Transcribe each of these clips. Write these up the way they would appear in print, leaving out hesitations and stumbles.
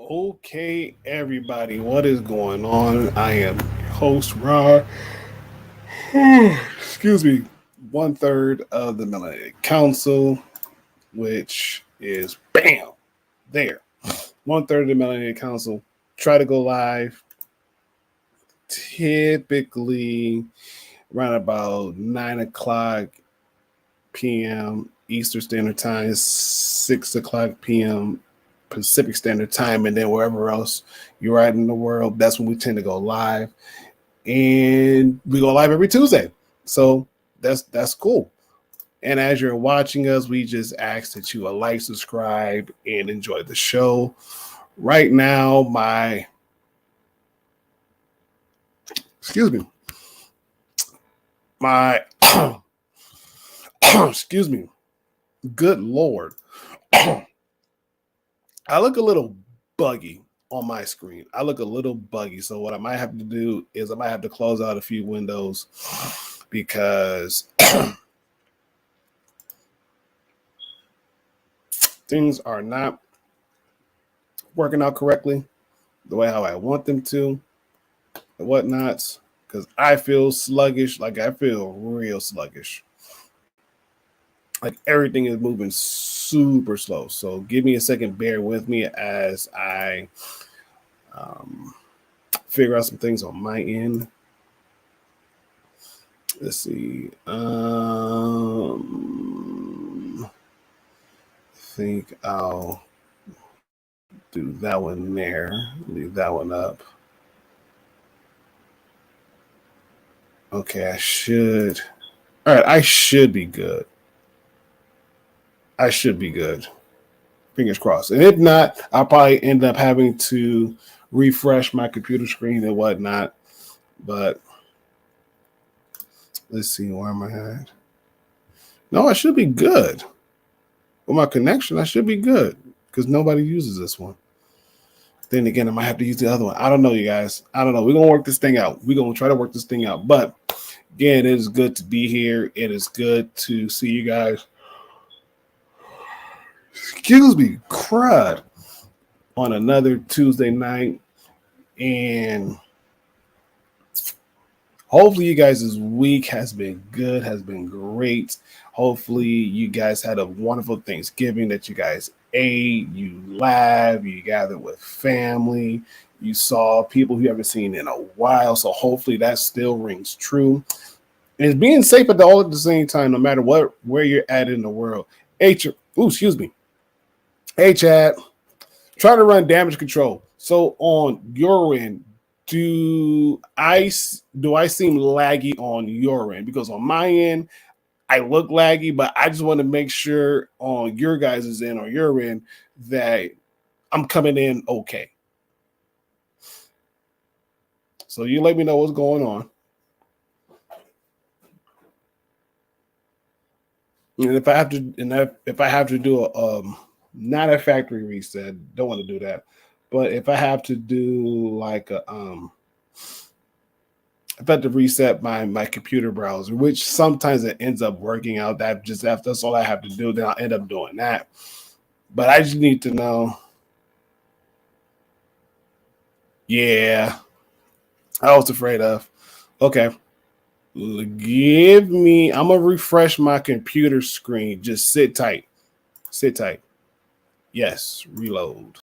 Okay, everybody, what is going on? I am your host Ra. Excuse me, one third of the Melanated Council, which is bam there. One third of the Melanated Council. Try to go live typically around about 9 o'clock p.m. Eastern Standard Time, 6 o'clock p.m. Pacific Standard Time, and then wherever else you're at in the world, that's when we tend to go live. And we go live every Tuesday. So that's cool. And as you're watching us, we just ask that you like, subscribe, and enjoy the show. Right now, excuse me, my excuse me, good lord, I look a little buggy on my screen. I look a little buggy. So what I might have to do is I might have to close out a few windows because things are not working out correctly the way how I want them to and whatnots. Because I feel sluggish, like I feel real sluggish. Like everything is moving super slow. So give me a second, bear with me as I um, figure out some things on my end. Let's see. I think I'll do that one there. Leave that one up. Okay, I should. All right, I should be good. I should be good. Fingers crossed. And if not, I'll probably end up having to refresh my computer screen and whatnot. But let's see, where am I at? No, I should be good. With my connection, I should be good because nobody uses this one. Then again, I might have to use the other one. I don't know, you guys. I don't know. We're gonna work this thing out. We're gonna try to work this thing out. But again, it is good to be here. It is good to see you guys. Excuse me, crud. On another Tuesday night. And hopefully you guys' week has been good, has been great. Hopefully you guys had a wonderful Thanksgiving that you guys ate, you laughed, you gathered with family, you saw people you haven't seen in a while. So hopefully that still rings true. And it's being safe all at the same time, no matter what where you're at in the world. Excuse me. Hey Chad, try to run damage control. So on your end, do I seem laggy on your end? Because on my end, I look laggy, but I just want to make sure on your guys' end or your end that I'm coming in okay. So you let me know what's going on. And if I have to do a not a factory reset, don't want to do that. But if I have to do like a I've had to reset my computer browser, which sometimes it ends up working out. That's all I have to do. Then I'll end up doing that. But I just need to know. Yeah, I was afraid of. Okay, give me. I'm gonna refresh my computer screen. Just sit tight. Sit tight. Yes, reload.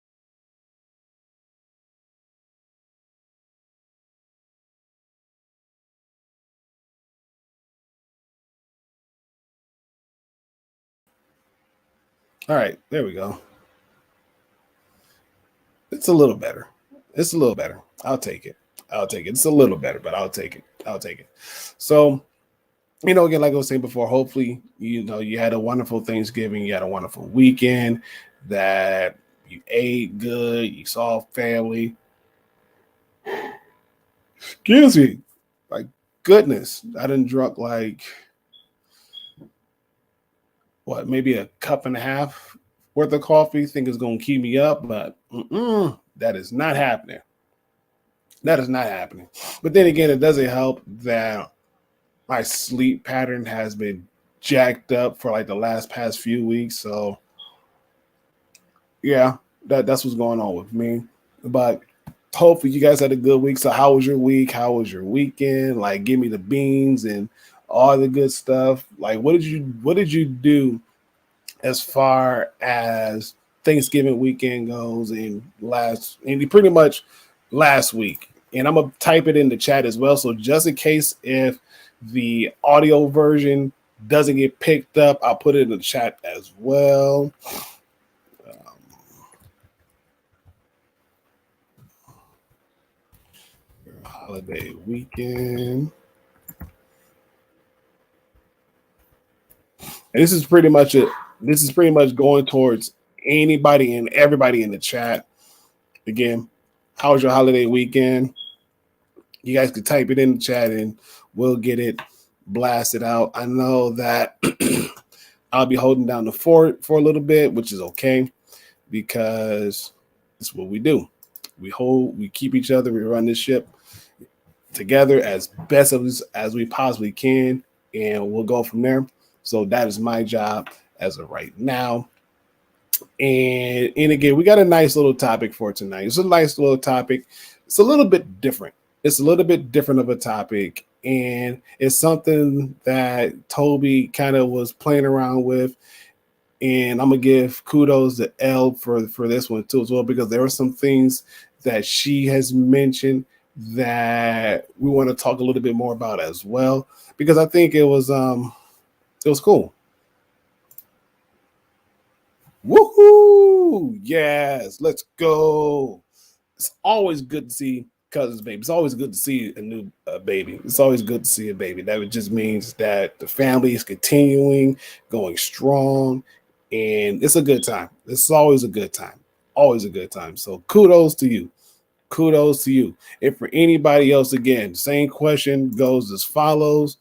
All right, there we go. It's a little better. It's a little better. I'll take it. I'll take it. It's a little better, but I'll take it. I'll take it. So again, like I was saying before, hopefully, you had a wonderful Thanksgiving, you had a wonderful weekend, that you ate good, you saw family. Excuse me. Like, goodness, I didn't drunk like, what, maybe a cup and a half worth of coffee. Think it's going to keep me up, but that is not happening. That is not happening. But then again, it doesn't help that my sleep pattern has been jacked up for like the last past few weeks. So yeah. That's what's going on with me. But hopefully you guys had a good week. So how was your week? How was your weekend? Like give me the beans and all the good stuff. Like what did you do as far as Thanksgiving weekend goes and pretty much last week. And I'm gonna type it in the chat as well. So just in case if the audio version doesn't get picked up, I'll put it in the chat as well. Holiday weekend. And this is pretty much it. This is pretty much going towards anybody and everybody in the chat. Again, how was your holiday weekend? You guys could type it in the chat and we'll get it blasted out. I know that I'll be holding down the fort for a little bit, which is okay because it's what we do. We keep each other, we run this ship together as best as we possibly can, and we'll go from there. So that is my job as of right now. And again, we got a nice little topic for tonight. It's a nice little topic. It's a little bit different. It's a little bit different of a topic, and it's something that Toby kind of was playing around with. And I'm gonna give kudos to Elle for this one too as well, because there were some things that she has mentioned that we want to talk a little bit more about as well, because I think it was cool. Woohoo! Yes, let's go. It's always good to see cousins, baby. It's always good to see a new baby. It's always good to see a baby. That just means that the family is continuing, going strong, and it's a good time. It's always a good time. Always a good time. So kudos to you. Kudos to you. And for anybody else, again, same question goes as follows.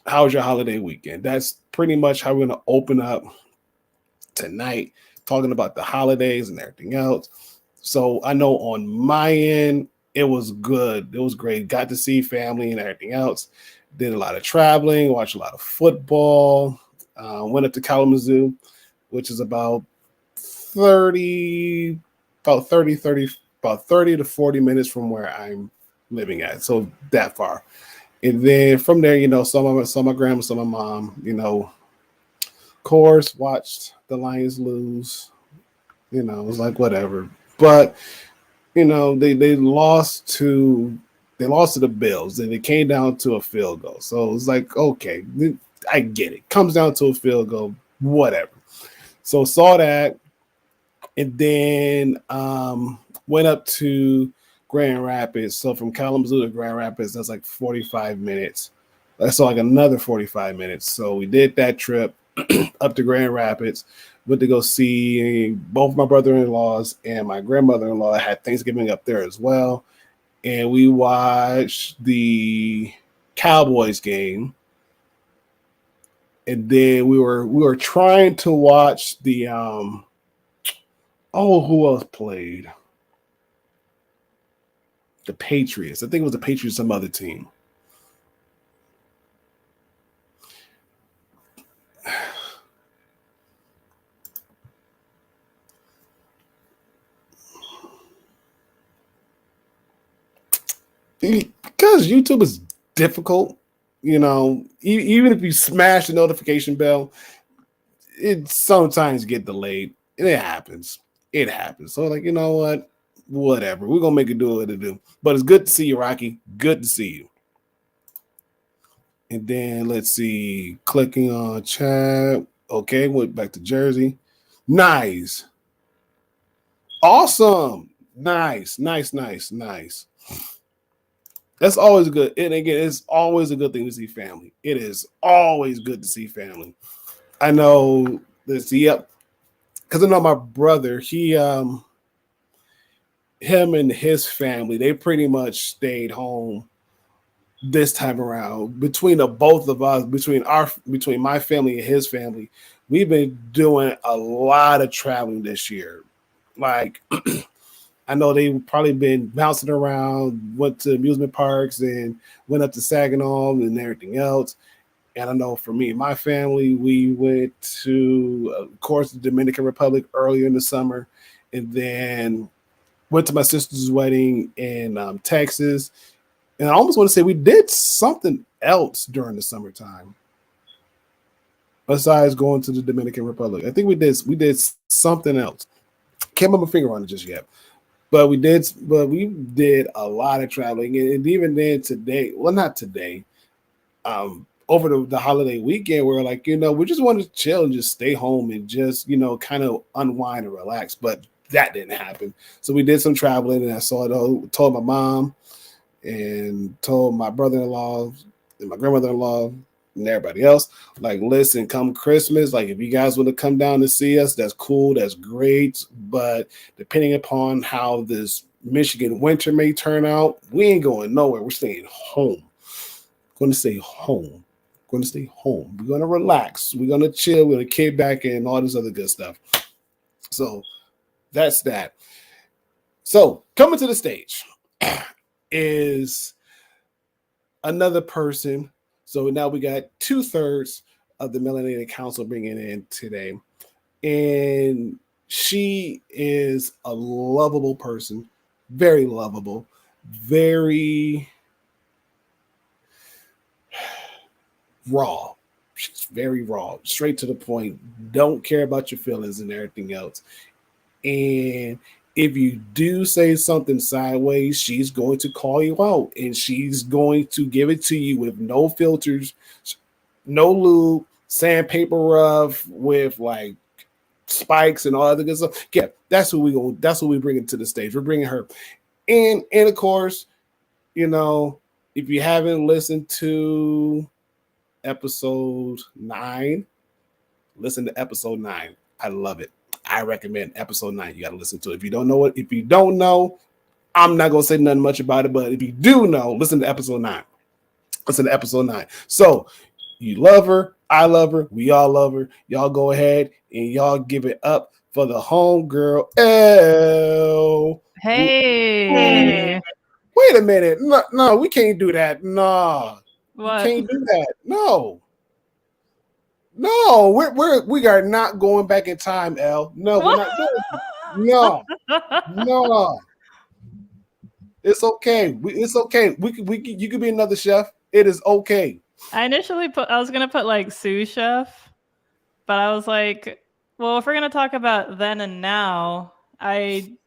How was your holiday weekend? That's pretty much how we're going to open up tonight, talking about the holidays and everything else. So I know on my end, it was good. It was great. Got to see family and everything else. Did a lot of traveling, watched a lot of football. Went up to Kalamazoo, which is about 30, about 30, 30, about 30 to 40 minutes from where I'm living at. So that far. And then from there, saw my grandma, saw my mom, of course, watched the Lions lose. It was like whatever. But they lost to the Bills, and it came down to a field goal. So it was like, okay, I get it. Comes down to a field goal, whatever. So saw that, and then went up to Grand Rapids. So from Kalamazoo to Grand Rapids, that's like 45 minutes. That's like another 45 minutes. So we did that trip up to Grand Rapids. Went to go see both my brother-in-laws and my grandmother-in-law. I had Thanksgiving up there as well. And we watched the Cowboys game. And then we were trying to watch the who else played? The Patriots. I think it was the Patriots, some other team. Because YouTube is difficult, even if you smash the notification bell, it sometimes get delayed. It happens. It happens. So like, you know what? Whatever. We're gonna make it do what it do. But it's good to see you, Rocky. Good to see you. And then let's see. Clicking on chat. Okay, went back to Jersey. Nice. Awesome. Nice. That's always good. And again, it's always a good thing to see family. It is always good to see family. I know this, yep. Because I know my brother, him and his family, they pretty much stayed home this time around. Between the both of us, between my family and his family, we've been doing a lot of traveling this year. Like I know they've probably been bouncing around, went to amusement parks and went up to Saginaw and everything else. And I know for me and my family, we went to, of course, the Dominican Republic earlier in the summer, and then went to my sister's wedding in Texas. And I almost want to say we did something else during the summertime besides going to the Dominican Republic. I think we did something else. Can't put my finger on it just yet. But we did a lot of traveling, and even then today, well, not today, over the holiday weekend, we're like, we just wanted to chill and just stay home and just, kind of unwind and relax. But that didn't happen. So we did some traveling, and I told my mom and told my brother-in-law and my grandmother-in-law and everybody else, like, listen, come Christmas, like, if you guys want to come down to see us, that's cool, that's great. But depending upon how this Michigan winter may turn out, we ain't going nowhere. We're staying home. Going to stay home. Going to stay home. We're going to relax. We're going to chill. We're going to kick back and all this other good stuff. So that's that. So coming to the stage is another person. So now we got 2/3 of the Melanated Council bringing in today. And she is a lovable person, very lovable, very raw. She's very raw, straight to the point, don't care about your feelings and everything else. And if you do say something sideways, she's going to call you out, and she's going to give it to you with no filters, no lube, sandpaper rough with like spikes and all other good stuff. Yeah, that's who we bring to the stage. We're bringing her. And of course, if you haven't listened to episode 9, listen to episode 9. I love it. I recommend episode 9. You got to listen to it. If you don't know, I'm not going to say nothing much about it, but if you do know, listen to episode 9. Listen to episode 9. So you love her. I love her. We all love her. Y'all go ahead and y'all give it up for the homegirl, Elle. Hey. Wait a minute. No, we can't do that. No. What? Can't do that. No, we are not going back in time, Elle. No, we're not doing it. No. It's okay. It's okay. You could be another chef. It is okay. I was gonna put like sous chef, but I was like, well, if we're gonna talk about then and now, I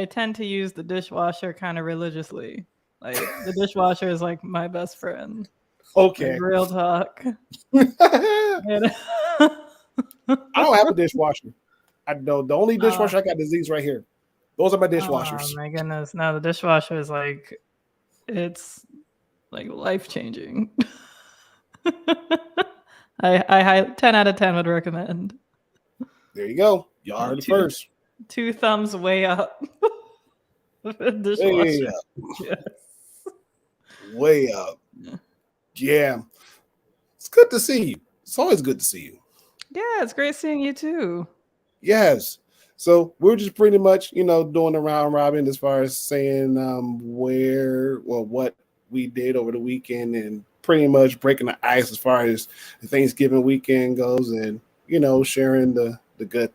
tend to use the dishwasher kind of religiously. Like the dishwasher is like my best friend. Okay. Like, real talk. I don't have a dishwasher. I know the only dishwasher I got is these right here. Those are my dishwashers. Oh my goodness. No, the dishwasher is like, it's like life changing. I 10 out of 10 would recommend. There you go. Y'all heard it first. 2 thumbs way up. Dishwasher. Way up. Yes. Way up. Yeah. It's good to see you. It's always good to see you. Yeah, it's great seeing you too. Yes. So we're just pretty much, doing a round robin as far as saying what we did over the weekend, and pretty much breaking the ice as far as the Thanksgiving weekend goes, and sharing the good,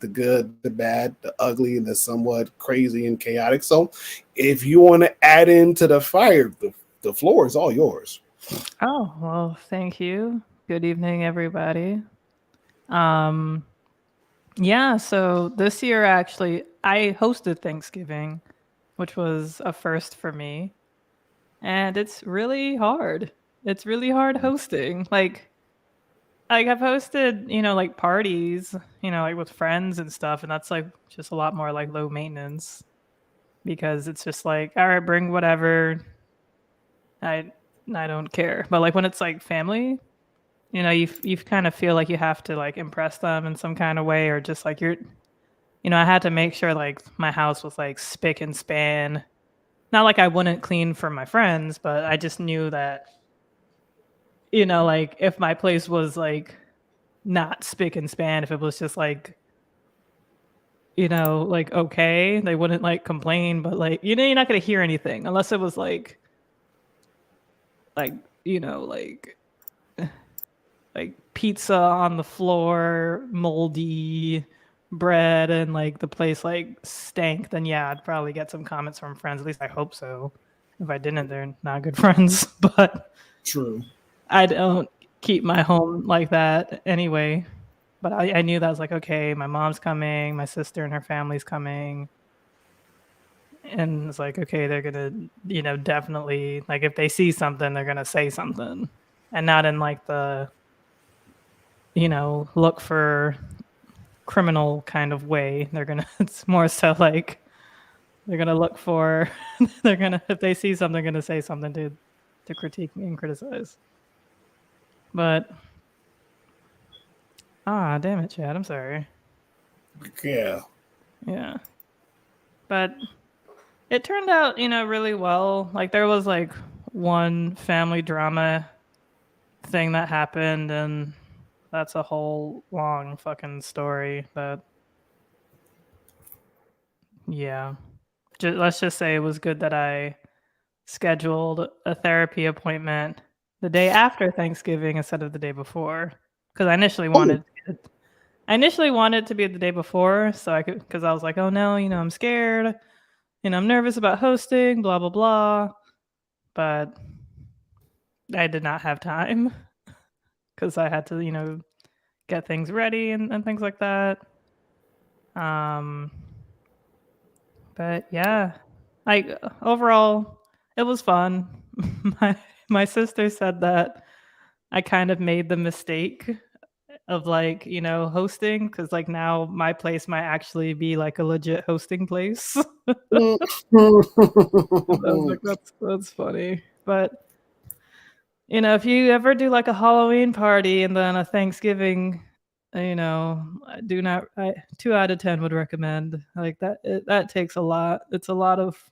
the bad, the ugly, and the somewhat crazy and chaotic. So if you want to add into the fire, the floor is all yours. Oh, well, thank you. Good evening, everybody. Yeah, so this year actually I hosted Thanksgiving, which was a first for me. And it's really hard. It's really hard hosting. Like I've hosted, like parties, like with friends and stuff, and that's like just a lot more like low maintenance because it's just like, all right, bring whatever. I don't care. But like when it's like family, you kind of feel like you have to like impress them in some kind of way, or just like I had to make sure like my house was like spick and span. Not like I wouldn't clean for my friends, but I just knew that, like if my place was like not spick and span, if it was just like, like okay, they wouldn't like complain, but like, you're not going to hear anything unless it was like, like like pizza on the floor, moldy bread, and like the place like stank, then yeah, I'd probably get some comments from friends. At least I hope so. If I didn't, they're not good friends. But True. I don't keep my home like that anyway. But I knew that I was like, okay, my mom's coming, my sister and her family's coming. And it's like, okay, they're gonna, definitely, like, if they see something, they're gonna say something, and not in like the, look for criminal kind of way. They're gonna, it's more so like they're gonna look for, they're gonna, if they see something, they're gonna say something to critique me and criticize. But damn it, Chad, I'm sorry. Yeah. Yeah, but it turned out, really well. Like there was like one family drama thing that happened, and that's a whole long fucking story. But yeah, let's just say it was good that I scheduled a therapy appointment the day after Thanksgiving instead of the day before, because I initially wanted it to be the day before, so I could, because I was like, oh no, I'm scared, I'm nervous about hosting, blah blah blah. But I did not have time because I had to, get things ready and things like that. But yeah, like overall, it was fun. my my sister said that I kind of made the mistake of like hosting, because like now my place might actually be like a legit hosting place. I was like, that's funny. But if you ever do like a Halloween party and then a Thanksgiving, I do not. 2 out of 10 would recommend. Like that takes a lot. It's a lot of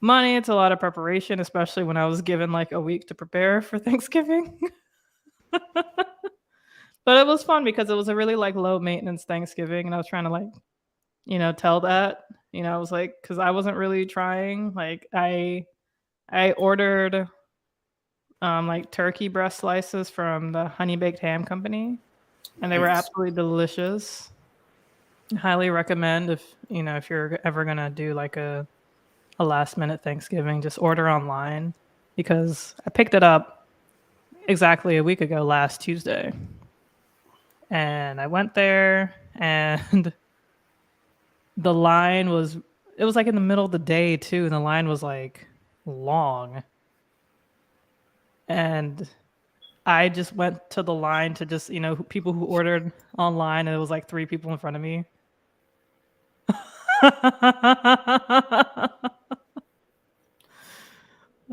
money. It's a lot of preparation, especially when I was given like a week to prepare for Thanksgiving. But it was fun because it was a really like low maintenance Thanksgiving, and I was trying to like, tell that. I was like, because I wasn't really trying. Like I ordered like turkey breast slices from the Honey Baked Ham Company, and they were absolutely delicious. Highly recommend if you're ever gonna do like a last minute Thanksgiving, just order online, because I picked it up exactly a week ago last Tuesday, and I went there and the line was, it was like in the middle of the day too, and the line was like long, and I just went to the line to just, people who ordered online, and it was like 3 people in front of me.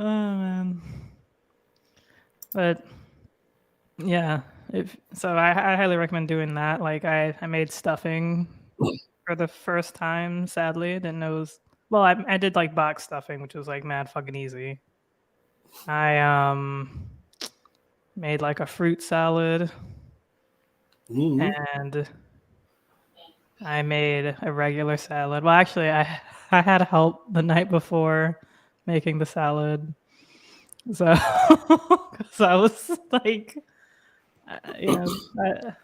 Oh man. But yeah, I highly recommend doing that. Like I made stuffing for the first time, sadly. Didn't know it was, well, I did like box stuffing, which was like mad fucking easy. I made like a fruit salad. And I made a regular salad. Well, actually, I had help the night before making the salad, so because I was like, I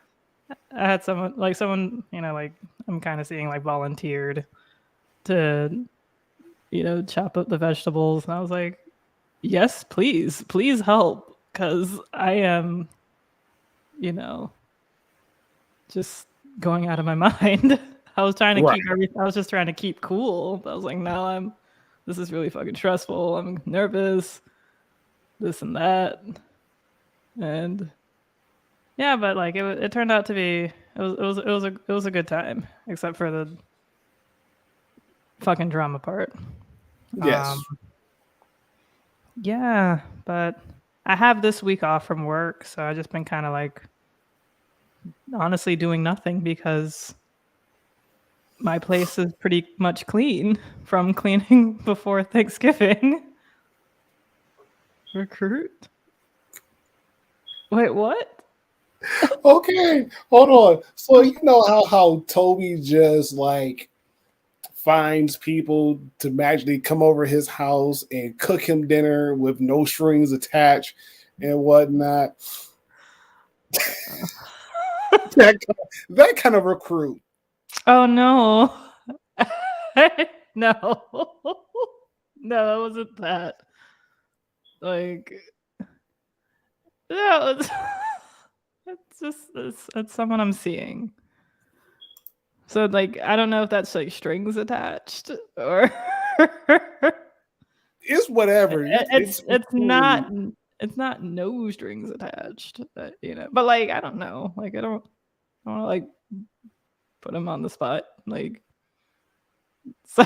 had someone, like I'm kind of seeing like volunteered to chop up the vegetables, and I was like, yes, please help, because I am just going out of my mind. I was trying to keep everything. I was just trying to keep cool. But I was like, no, this is really fucking stressful. I'm nervous. This and that, and yeah, but like it turned out to be, it was a good time, except for the fucking drama part. Yes. Yeah, but I have this week off from work, so I've just been kind of like honestly doing nothing, because my place is pretty much clean from cleaning before Thanksgiving. Recruit? Wait, what? Okay, hold on. So you know how Toby just like finds people to magically come over his house and cook him dinner with no strings attached and whatnot. that kind of recruit. Oh no. No. No, it wasn't that. Like, no, it's just it's someone I'm seeing. So like I don't know if that's like strings attached or It's whatever. it's not no strings attached, you know. But like I don't know. Like I don't want to like put him on the spot. Like so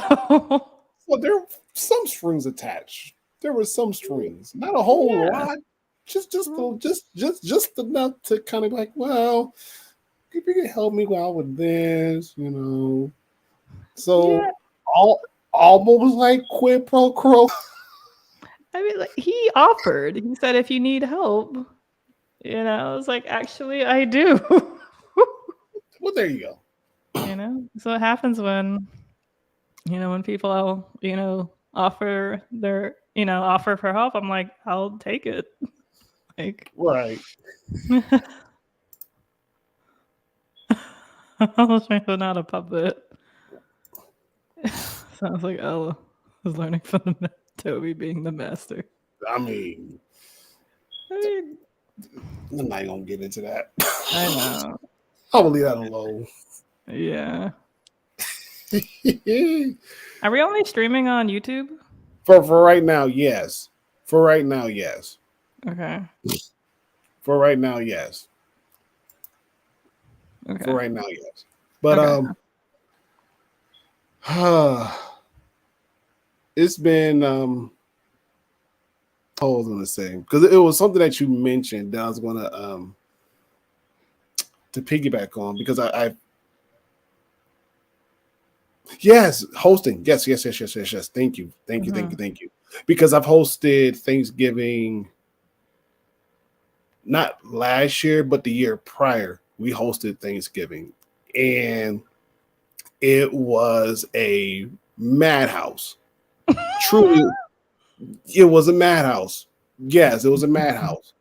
Well, there were some strings attached. There were some strings, not a whole yeah. lot, just enough to kind of like, well, if you can help me out with this, you know. So Yeah. all almost like quid pro quo. I mean like he offered. He said if you need help, you know, I was like, actually I do. Well, there you go. You know? So it happens when when people offer their offer for help. I'm like, I'll take it. Like Right. almost make them not a puppet. Sounds like Ella was learning from Toby being the master. I mean, I'm not gonna get into that. I know. I'm gonna leave that alone. Yeah. Are we only streaming on YouTube? For right now, yes. For right now, yes. Okay. For right now, yes. Okay. For right now, yes. But it's been I was gonna say because it was something that you mentioned that I was gonna to piggyback on because I yes, hosting. Yes. Thank you. Because I've hosted Thanksgiving not last year, but the year prior. We hosted Thanksgiving and it was a madhouse. Truly, it was a madhouse. Yes, it was a madhouse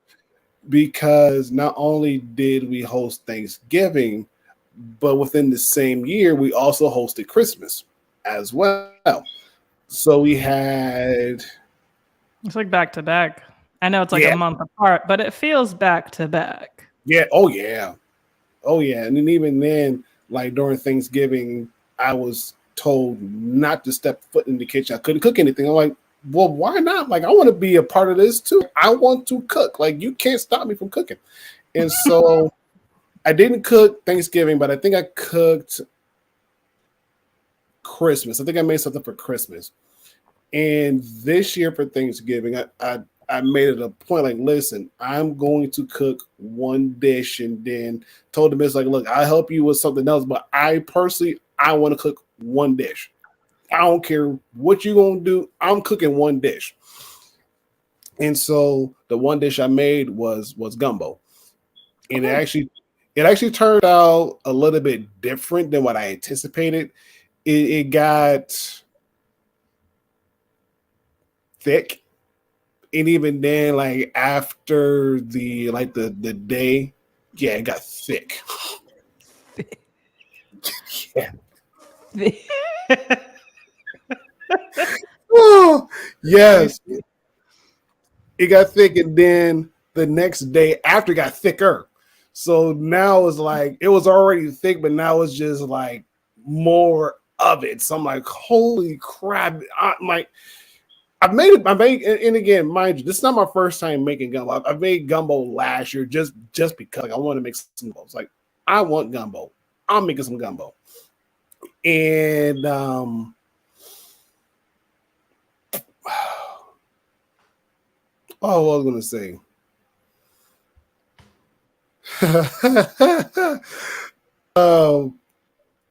because not only did we host Thanksgiving, but within the same year, we also hosted Christmas as well. So we had. It's like back to back. I know it's like Yeah. a month apart, but it feels back to back. Yeah. Oh, yeah. Oh, yeah. And then even then, like during Thanksgiving, I was told not to step foot in the kitchen. I couldn't cook anything. I'm like, well, why not? Like, I want to be a part of this too. I want to cook. Like, you can't stop me from cooking. And so I didn't cook Thanksgiving, but I think I cooked Christmas. I think I made something for Christmas. And this year for Thanksgiving, I made it a point like, listen, I'm going to cook one dish and then told the miss, like, look, I'll help you with something else. But I personally, I want to cook one dish. I don't care what you're going to do. I'm cooking one dish. And so the one dish I made was gumbo. And it actually turned out a little bit different than what I anticipated. It got thick. And even then, like after the day, yeah, it got thick. Yeah. Oh, yes. It got thick, and then the next day after it got thicker. So now it's like it was already thick, but now it's just like more of it. So I'm like, holy crap. I've made it. And again, mind you, this is not my first time making gumbo. I've made gumbo last year just because like, I want to make some gumbo. It's like I want gumbo. I'm making some gumbo. And oh, what I was gonna say.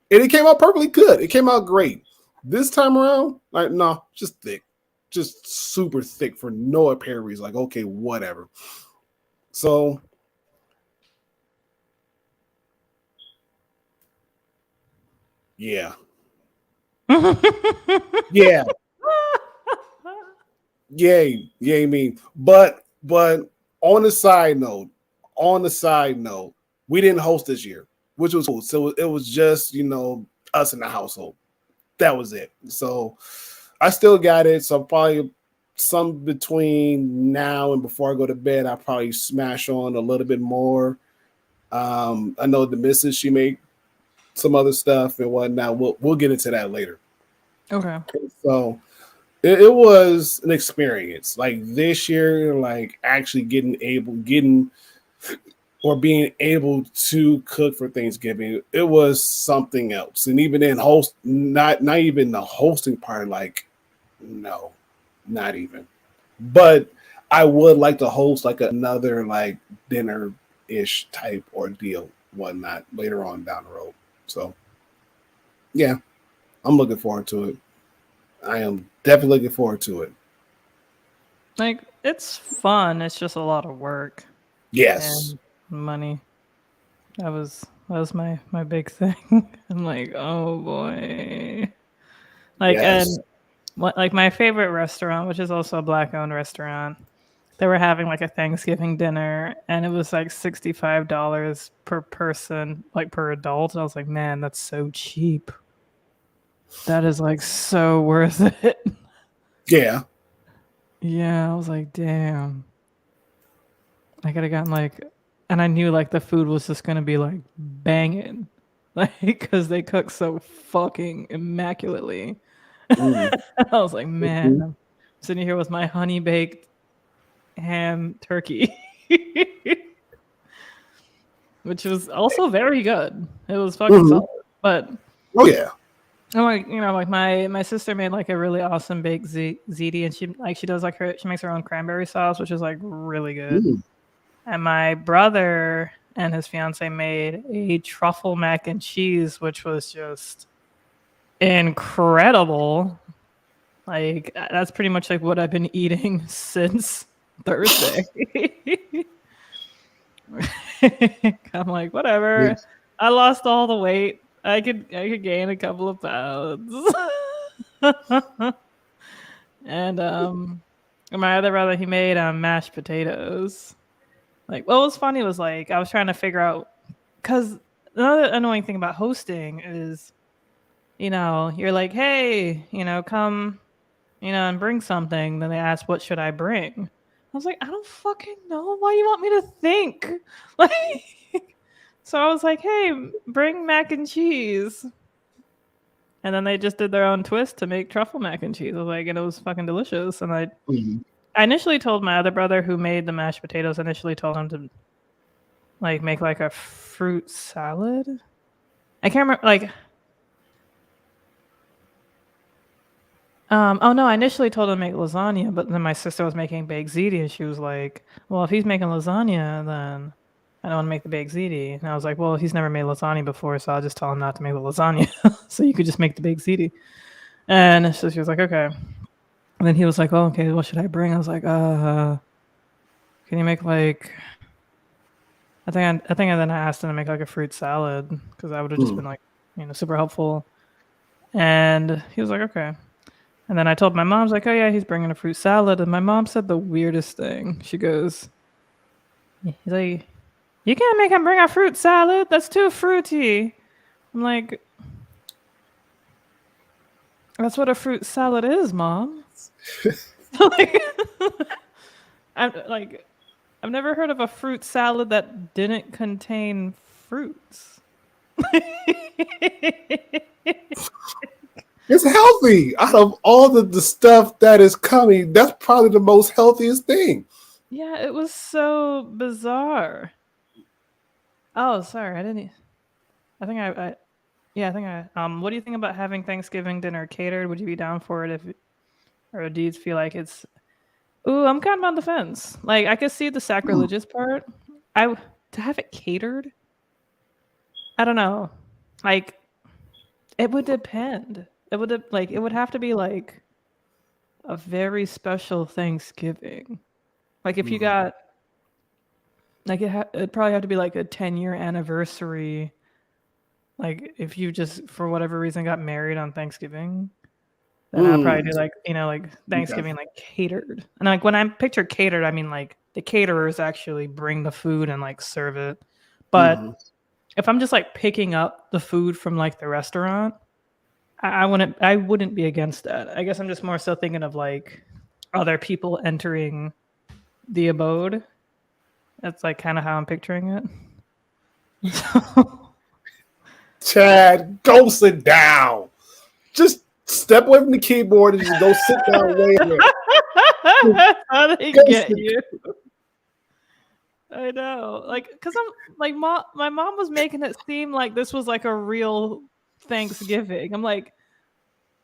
And it came out perfectly good. It came out great. This time around, like no, just thick. Just super thick for no apparent reason. Like, okay, whatever. So yeah. Yeah. Yay, me. But on a side note, on the side note, we didn't host this year, which was cool. So it was just, us in the household. That was it. So I still got it. So probably some between now and before I go to bed, I'll probably smash on a little bit more. I know the missus, she made some other stuff and whatnot. We'll get into that later. Okay. So it was an experience. Like this year, like actually getting or being able to cook for Thanksgiving, it was something else. And even in not even the hosting part, like no, not even. But I would like to host like another like dinner ish type ordeal, whatnot later on down the road. So yeah, I'm looking forward to it. I am definitely looking forward to it. Like, it's fun. It's just a lot of work Yes. and money. That was my big thing. I'm like, oh boy. Like, and Yes. what, like my favorite restaurant, which is also a black owned restaurant, they were having like a Thanksgiving dinner and it was like $65 per person, like per adult. And I was like, man, that's so cheap. That is like so worth it. Yeah. Yeah, I was like, damn. I could have gotten like, and I knew like the food was just gonna be like banging, like because they cook so fucking immaculately. Mm. I was like, man, Mhm. I'm sitting here with my honey baked ham turkey, which was also very good. It was fucking Mhm. solid. But Oh yeah. I'm like, like my sister made like a really awesome baked ziti, and she does like she makes her own cranberry sauce, which is like really good. Mm. And my brother and his fiance made a truffle mac and cheese, which was just incredible. Like that's pretty much like what I've been eating since Thursday. I'm like, whatever. Yes. I lost all the weight. I could gain a couple of pounds. And my other brother, he made mashed potatoes. Like what was funny was like I was trying to figure out, because another annoying thing about hosting is, you're like, hey, come, and bring something. Then they ask, what should I bring? I was like, I don't fucking know. Why you want me to think? Like, so I was like, hey, bring mac and cheese. And then they just did their own twist to make truffle mac and cheese. I was like, and it was fucking delicious. And Mhm. I initially told my other brother who made the mashed potatoes, initially told him to like make like a fruit salad. I can't remember like oh no, I initially told him to make lasagna, but then my sister was making baked ziti and she was like, well, if he's making lasagna, then I don't want to make the baked ziti. And I was like, well, he's never made lasagna before, so I'll just tell him not to make the lasagna. So you could just make the baked ziti. And so she was like, okay. And then he was like, oh, okay, what should I bring? I was like, can you make like I then asked him to make like a fruit salad because that would have just Mm. been like, super helpful. And he was like, okay. And then I told my mom, I was like, oh yeah, he's bringing a fruit salad. And my mom said the weirdest thing. She goes, he's like, you can't make him bring a fruit salad. That's too fruity. I'm like, that's what a fruit salad is, Mom. Like, I've never heard of a fruit salad that didn't contain fruits. It's healthy. Out of all the stuff that is coming, that's probably the most healthiest thing. Yeah, it was so bizarre. Oh, sorry, I didn't. I think yeah, I think what do you think about having Thanksgiving dinner catered? Would you be down for it or do you feel like it's? Ooh, I'm kind of on the fence. Like, I could see the Hmm. sacrilegious part. To have it catered. I don't know. Like, it would depend. It would have to be like a very special Thanksgiving. Like if you Hmm. got like it'd probably have to be like a 10-year anniversary. Like if you just for whatever reason got married on Thanksgiving, then I'd probably Mm. do like like Okay. Thanksgiving like catered. And like when I picture catered, I mean like the caterers actually bring the food and like serve it. But if I'm just like picking up the food from like the restaurant, I wouldn't be against that. I guess I'm just more so thinking of like other people entering the abode. That's like kind of how I'm picturing it. Chad, go sit down. Just step away from the keyboard and just go sit down way there. How they get you? I know, like, cause I'm like, my mom was making it seem like this was like a real Thanksgiving. I'm like,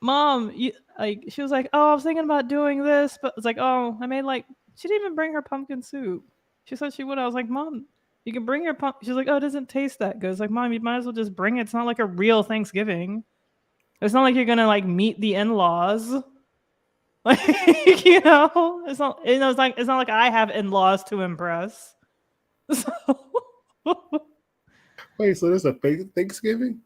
Mom, you like, she was like, oh, I was thinking about doing this, but it's like, oh, I made like, she didn't even bring her pumpkin soup. She said she would. I was like, Mom, you can bring your pumpkin. She's like, oh, it doesn't taste that good. It's like, Mom, you might as well just bring it. It's not like a real Thanksgiving. It's not like you're gonna like meet the in-laws. Like, you know, it's not. You know, it's not like I have in-laws to impress. So Wait, so there's a fake Thanksgiving?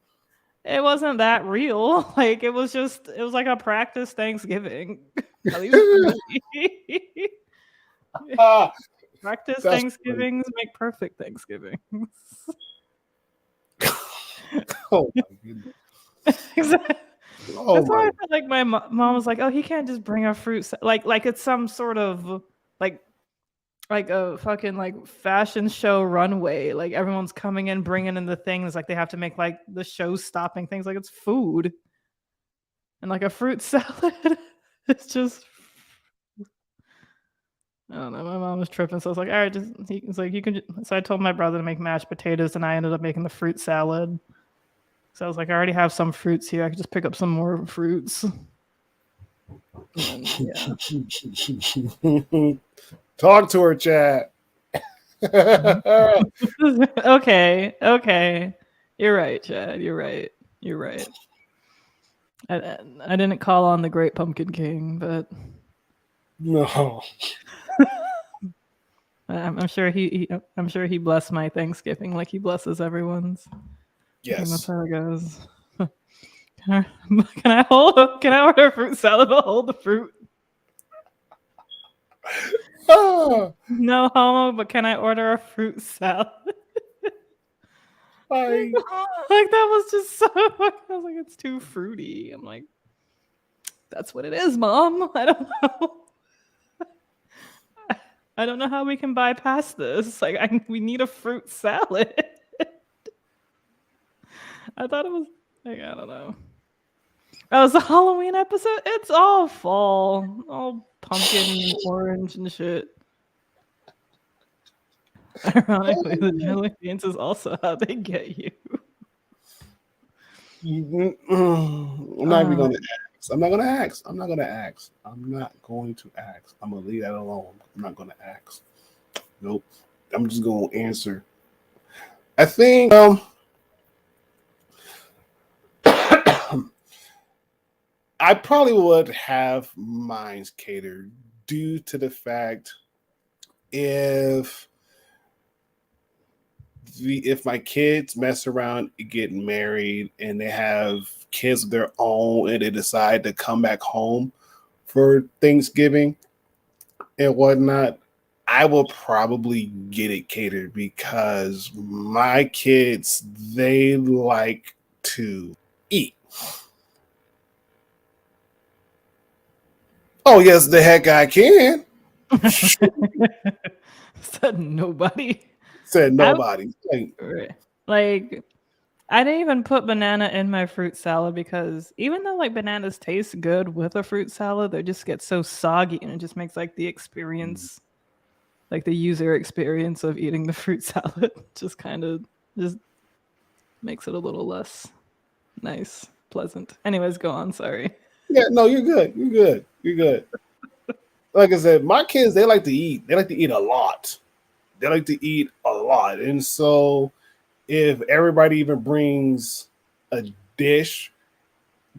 it wasn't that real. Like it was like a practice Thanksgiving. At least practice Thanksgivings make perfect Thanksgivings. Oh my goodness. Exactly. That's why I feel like my mom was like, "Oh, he can't just bring a fruit like it's some sort of like a fucking like fashion show runway. Like everyone's coming in, bringing in the things. Like they have to make like the show stopping things. Like it's food and like a fruit salad. It's just I don't know. My mom was tripping, so I was like, "All right, it's like you can." So I told my brother to make mashed potatoes, and I ended up making the fruit salad. So I was like, I already have some fruits here. I could just pick up some more fruits. And, yeah. Talk to her, Chad. Okay. You're right, Chad. You're right. I didn't call on the Great Pumpkin King, but no. I'm sure he blessed my Thanksgiving like he blesses everyone's. Yes. That's how it goes. Can I order a fruit salad to hold the fruit? No homo, but can I order a fruit salad? Like that was just so. I was like, it's too fruity. I'm like, that's what it is, Mom. I don't know. I don't know how we can bypass this. Like, we need a fruit salad. I thought it was like, I don't know. Oh, it's a Halloween episode. It's all fall, all pumpkin, and orange, and shit. Ironically, the jelly beans is also how they get you. I'm not even gonna ask. I'm not gonna ask. I'm not going to ask. I'm gonna leave that alone. I'm not gonna ask. Nope. I'm just gonna answer. I think I probably would have mine catered due to the fact if my kids mess around getting married and they have kids of their own and they decide to come back home for Thanksgiving and whatnot, I will probably get it catered because my kids, they like to eat. Oh, yes, the heck I can. Said nobody. Said nobody. Like, I didn't even put banana in my fruit salad because even though like bananas taste good with a fruit salad, they just get so soggy and it just makes like the experience, like the user experience of eating the fruit salad just kind of just makes it a little less nice, pleasant. Anyways, go on. Sorry. Yeah, no, you're good. Like I said, my kids, they like to eat. They like to eat a lot. And so if everybody even brings a dish,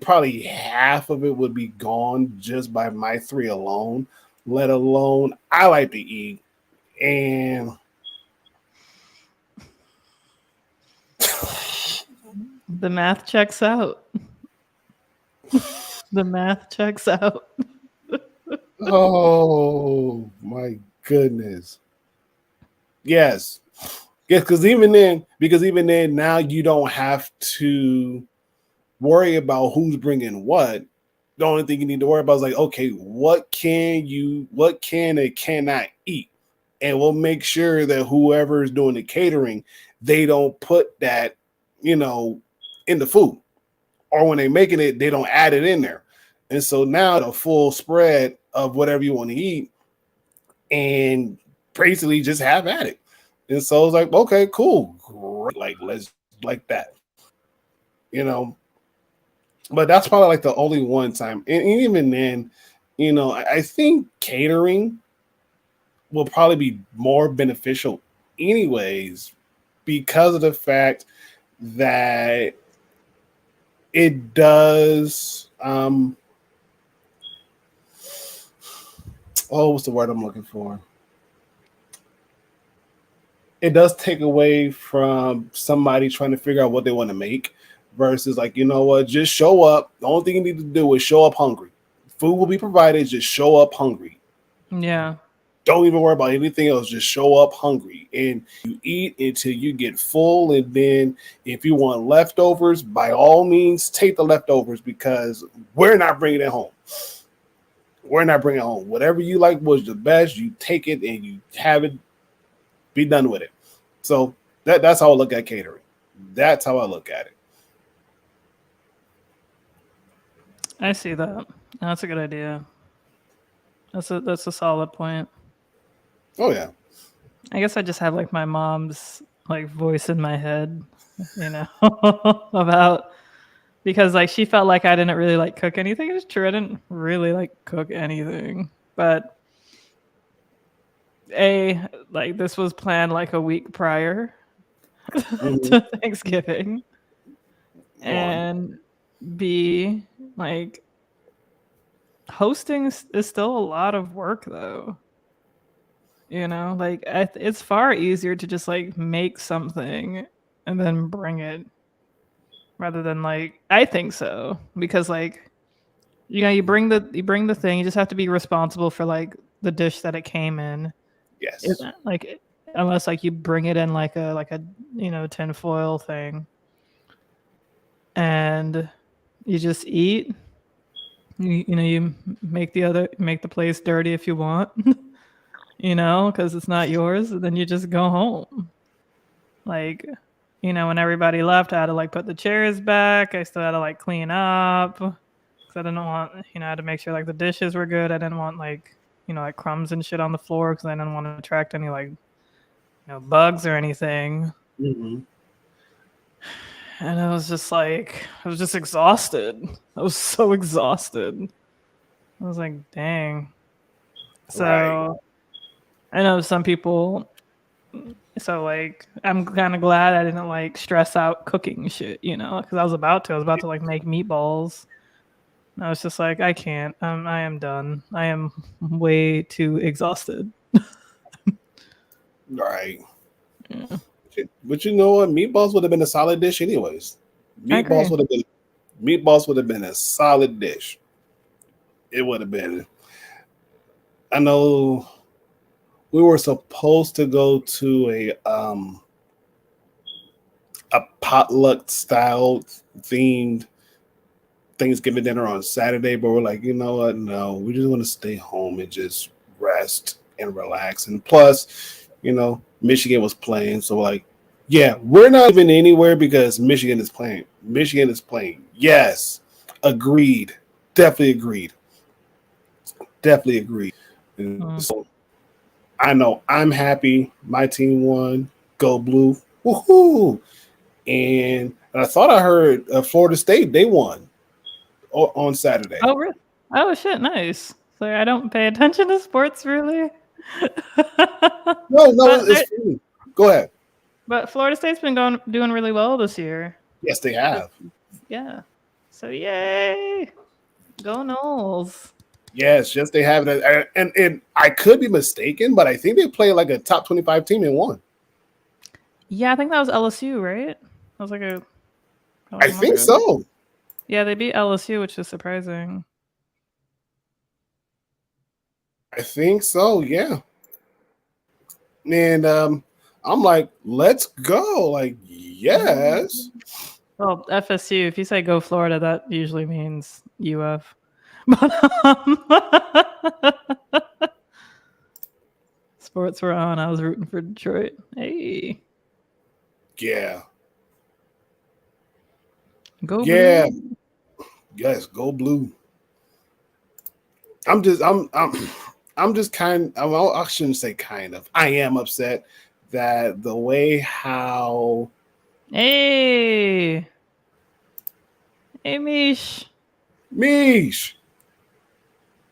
probably half of it would be gone just by my three alone, let alone I like to eat. And the math checks out. Oh my goodness. Yes. Yeah, because even then, now you don't have to worry about who's bringing what. The only thing you need to worry about is like, okay, what can and cannot eat, and we'll make sure that whoever is doing the catering, they don't put that, in the food, or when they're making it, they don't add it in there. And so now the full spread of whatever you want to eat, and basically just have at it. And so it's like, okay, cool, great, like let's like that, you know. But that's probably like the only one time, and even then, I think catering will probably be more beneficial, anyways, because of the fact that it does. Oh, what's the word I'm looking for? It does take away from somebody trying to figure out what they want to make versus like, you know what, just show up. The only thing you need to do is show up hungry. Food will be provided, just show up hungry. Yeah. Don't even worry about anything else. Just show up hungry and you eat until you get full. And then if you want leftovers, by all means, take the leftovers because we're not bringing it home. We're not bringing it home. Whatever you like was the best, you take it and you have it, be done with it. So that's how I look at catering. That's how I look at it. I see that. That's a good idea. That's a solid point. Oh yeah. I guess I just have like my mom's like voice in my head, about because like she felt like I didn't really like cook anything. It's true, I didn't really like cook anything, but like this was planned like a week prior to Thanksgiving, and B, like hosting is still a lot of work though. Like it's far easier to just like make something and then bring it rather than like I think so because like you bring the thing, you just have to be responsible for like the dish that it came in. Yes. Like unless like you bring it in like a tin foil thing and you just eat. You make the place dirty if you want. Because it's not yours, then you just go home. Like, when everybody left, I had to like put the chairs back. I still had to like clean up because I didn't want, I had to make sure like the dishes were good. I didn't want like, like crumbs and shit on the floor because I didn't want to attract any like, bugs or anything. Mm-hmm. And I was just exhausted. I was so exhausted. I was like, dang. So. Right. I know some people, so like I'm kind of glad I didn't like stress out cooking shit, because I was about to like make meatballs. And I was just like, I can't. I am done. I am way too exhausted. Right. Yeah. But you know what? Meatballs would have been a solid dish, anyways. Meatballs would have been a solid dish. It would have been. I know. We were supposed to go to a potluck style themed Thanksgiving dinner on Saturday, but we're like, you know what? No, we just want to stay home and just rest and relax. And plus, Michigan was playing, so like, yeah, we're not even anywhere because Michigan is playing. Michigan is playing. Yes, agreed. Definitely agreed. Definitely agreed. So I know I'm happy. My team won. Go Blue. Woohoo! And I thought I heard Florida State, they won on Saturday. Oh, really? Oh, shit. Nice. So I don't pay attention to sports, really. No, it's free. Go ahead. But Florida State's been doing really well this year. Yes, they have. Yeah. So yay. Go Noles. Yes, they have it. And I could be mistaken, but I think they play like a top 25 team and won. Yeah, I think that was LSU, right? That was like I think so. Yeah, they beat LSU, which is surprising. I think so, yeah. And I'm like, let's go. Like, yes. Well, FSU, if you say go Florida, that usually means UF. But sports were on. I was rooting for Detroit. Hey, Yeah. go Yeah. Blue. Yes, go blue. I'm just kind I shouldn't say kind of. I am upset that the way how Hey, hey, Mish. Mish,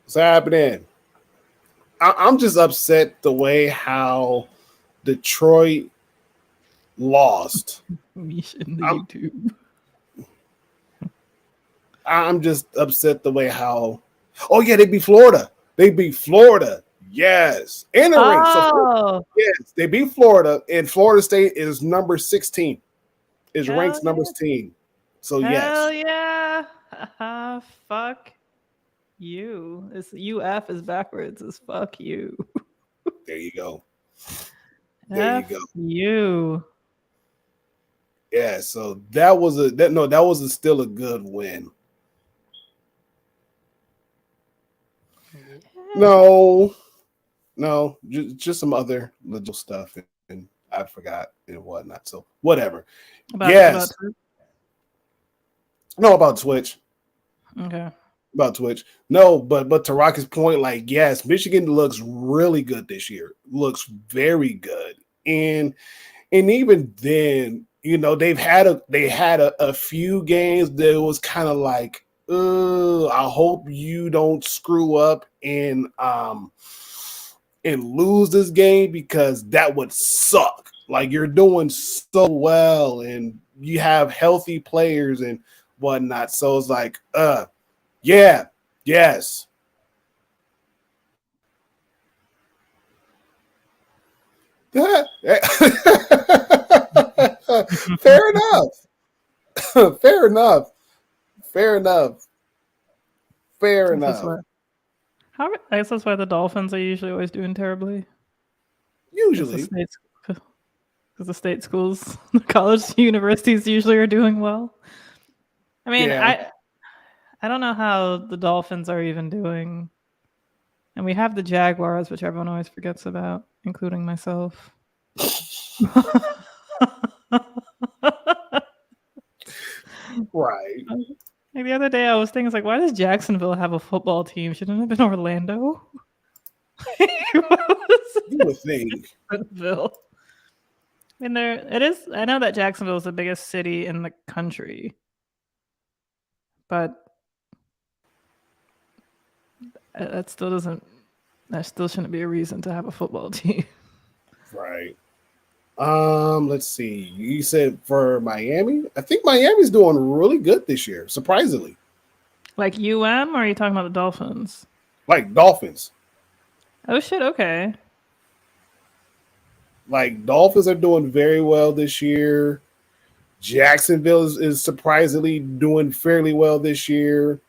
what's happening? I'm just upset the way how Detroit lost. Mish in the I'm YouTube. I'm just upset the way how. Oh yeah, they beat Florida. They beat Florida. Yes, and they're ranked. So Oh, yes, they beat Florida, and Florida State is number 16. Is hell ranked number yeah. 16. So Hell yes, yeah. Fuck you. It's UF is backwards as fuck you. there you go. There you F go. you. Yeah, so that was still a good win. No, just some other little stuff, and I forgot and whatnot. So whatever. About Yes, Twitch? no about Twitch. Okay. About Twitch. No, but to Rocket's point, like yes, Michigan looks really good this year. Looks very good, and even then, they had a few games that was kind of like, I hope you don't screw up and lose this game because that would suck. Like you're doing so well and you have healthy players and whatnot. So it's like, yeah, yes. Fair enough. Fair enough. Fair enough. Fair I guess that's enough. why. I guess that's why the Dolphins are usually always doing terribly. Because Usually. the state schools, the college universities usually are doing well. I mean, Yeah. I don't know how the Dolphins are even doing. And we have the Jaguars, which everyone always forgets about, including myself. Right. Like the other day, I was thinking, like, why does Jacksonville have a football team? Shouldn't it have been Orlando? You would think. Jacksonville. I mean, it is. I know that Jacksonville is the biggest city in the country, but that still doesn't. That still shouldn't be a reason to have a football team. Right. Let's see. You said for Miami? I think Miami's doing really good this year, surprisingly. Like UM, or are you talking about the Dolphins? Like Dolphins. Oh shit! Okay. Like Dolphins are doing very well this year. Jacksonville is surprisingly doing fairly well this year.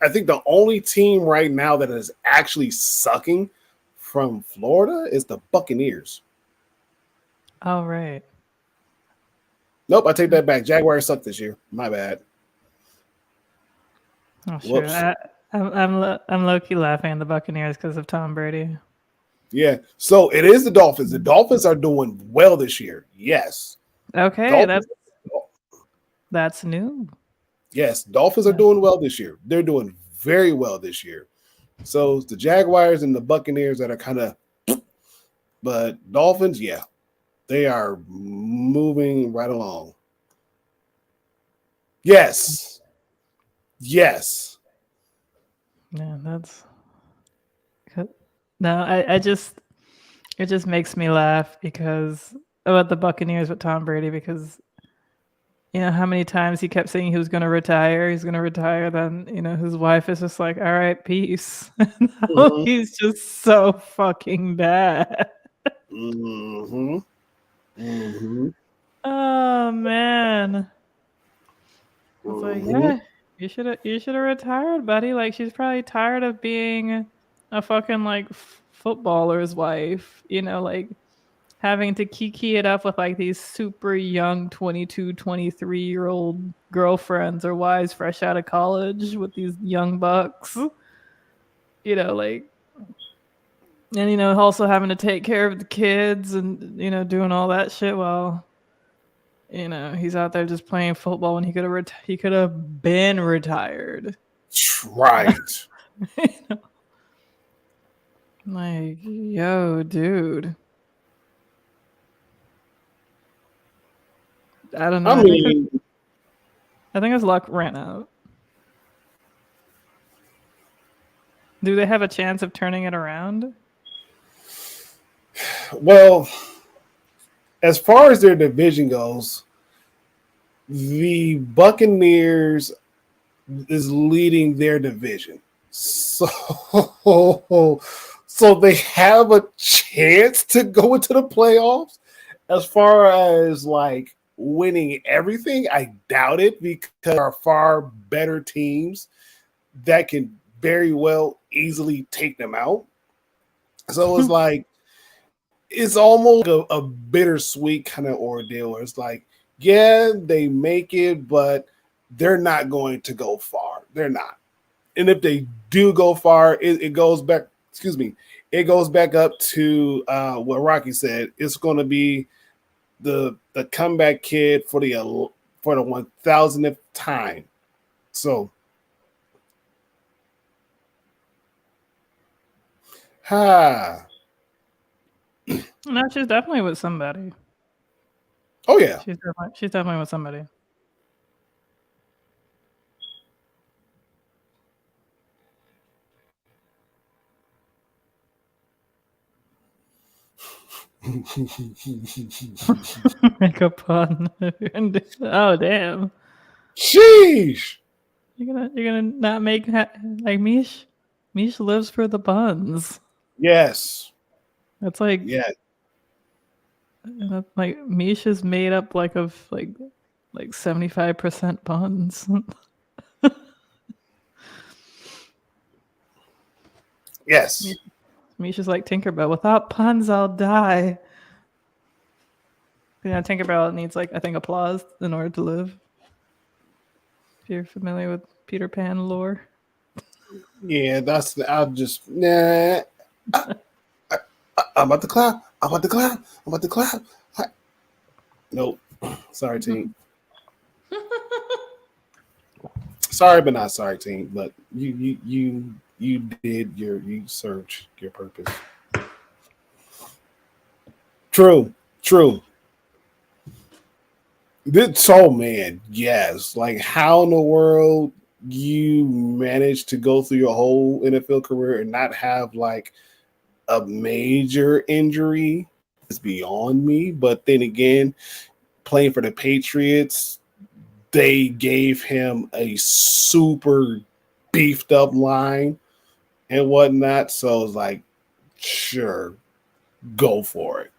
I think the only team right now that is actually sucking from Florida is the Buccaneers. Oh right. Nope, I take that back. Jaguars suck this year. My bad. Oh sure. I'm low key laughing at the Buccaneers because of Tom Brady. Yeah. So it is the Dolphins. The Dolphins are doing well this year. Yes. Okay, Dolphins, that's new. yes, Dolphins are doing well this year. They're doing very well this year. So it's the Jaguars and the Buccaneers that are kind of, but Dolphins, yeah, they are moving right along. Yes. Yes. Yeah, that's no. I just it just makes me laugh because about the Buccaneers with Tom Brady because you know how many times he kept saying he was going to retire. He's going to retire. Then his wife is just like, "All right, peace." Mm-hmm. He's just so fucking bad. Mm-hmm. Mm-hmm. Oh man. It's like, yeah, you should have retired, buddy. Like she's probably tired of being a fucking like footballer's wife. Like having to kiki it up with like these super young 22, 23-year-old girlfriends or wives fresh out of college with these young bucks. You know, like, and also having to take care of the kids and doing all that shit while he's out there just playing football when he could have been retired. Right. Like, yo, dude. I don't know. I mean, I think his luck ran out. Do they have a chance of turning it around? Well, as far as their division goes, the Buccaneers is leading their division. So they have a chance to go into the playoffs. As far as like winning everything, I doubt it because there are far better teams that can very well easily take them out. So it's like it's almost a bittersweet kind of ordeal where it's like, yeah, they make it, but they're not going to go far. They're not. And if they do go far, it goes back, it goes back up to what Rocky said. It's going to be the comeback kid for the 1000th time. So, No, she's definitely with somebody. Oh yeah, she's definitely with somebody. Make a pun. Oh damn! Sheesh! You're gonna not make like Mish? Mish lives for the buns. Yes. That's like like Mish is made up like of like 75% buns. Yes. Misha's like Tinkerbell. Without puns, I'll die. Tinkerbell needs like I think applause in order to live. If you're familiar with Peter Pan lore. Yeah, I'll just I'm about to clap. Nope. Sorry, team. Sorry, but not sorry, team. But you served your purpose. True. Man, yes. Like, how in the world you managed to go through your whole NFL career and not have like a major injury is beyond me. But then again, playing for the Patriots, they gave him a super beefed up line and whatnot. So it's like, sure, go for it.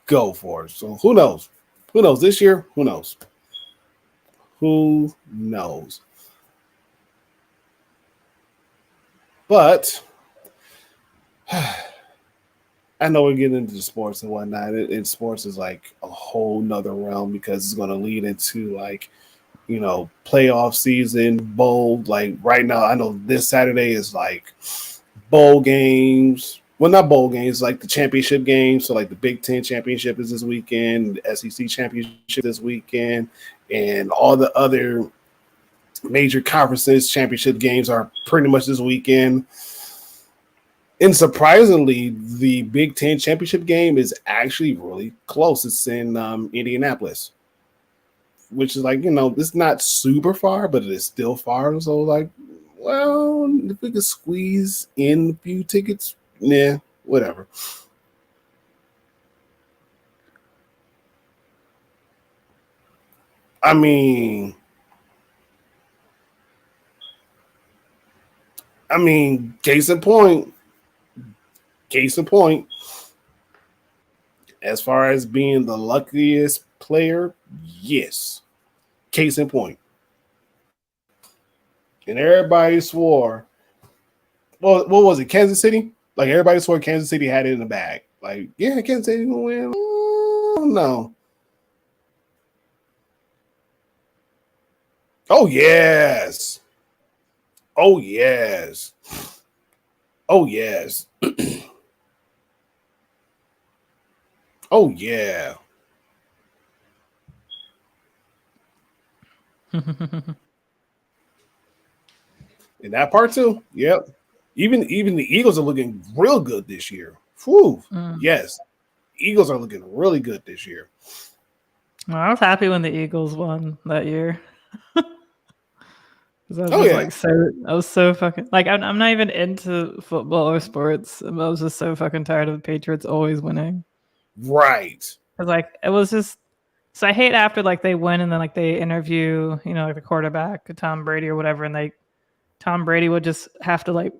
So who knows? This year? Who knows? But I know we're getting into sports and whatnot. Sports is like a whole nother realm because it's going to lead into like, playoff season, bowl. Like right now, I know this Saturday is like bowl games. Well, not bowl games, like the championship games. So like the Big Ten championship is this weekend, the SEC championship this weekend, and all the other major conferences championship games are pretty much this weekend. And surprisingly, the Big Ten championship game is actually really close. It's in Indianapolis, which is like, it's not super far, but it is still far. So like, well, if we could squeeze in a few tickets, yeah, whatever. I mean, case in point. As far as being the luckiest player, yes. Case in point. And everybody swore, well, what was it, Kansas City? Like everybody swore Kansas City had it in the bag. Like, yeah, Kansas City gonna win. No. Oh yes. Oh yes. Oh yes. Oh yeah. In that part too. Yep. Even the Eagles are looking real good this year. Whew. Yes. Eagles are looking really good this year. Well, I was happy when the Eagles won that year. Because I was Oh just yeah. like I was so fucking like I'm not even into football or sports. I was just so fucking tired of the Patriots always winning. Right. Cause like it was just so I hate after like they win and then like they interview like the quarterback Tom Brady or whatever and Tom Brady would just have to like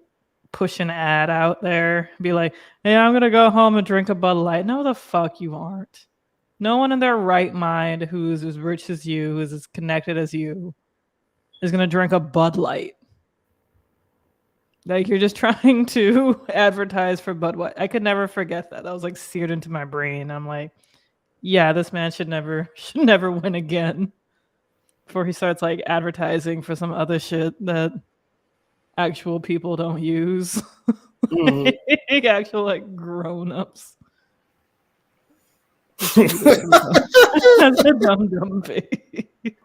push an ad out there, be like, "Hey, I'm gonna go home and drink a Bud Light." No, the fuck you aren't. No one in their right mind who's as rich as you, who's as connected as you, is gonna drink a Bud Light. Like you're just trying to advertise for Budweiser. I could never forget that. That was like seared into my brain. I'm like, yeah, this man should never win again. Before he starts like advertising for some other shit that actual people don't use. Mm-hmm. Like actual like grown-ups. That's a dumb face.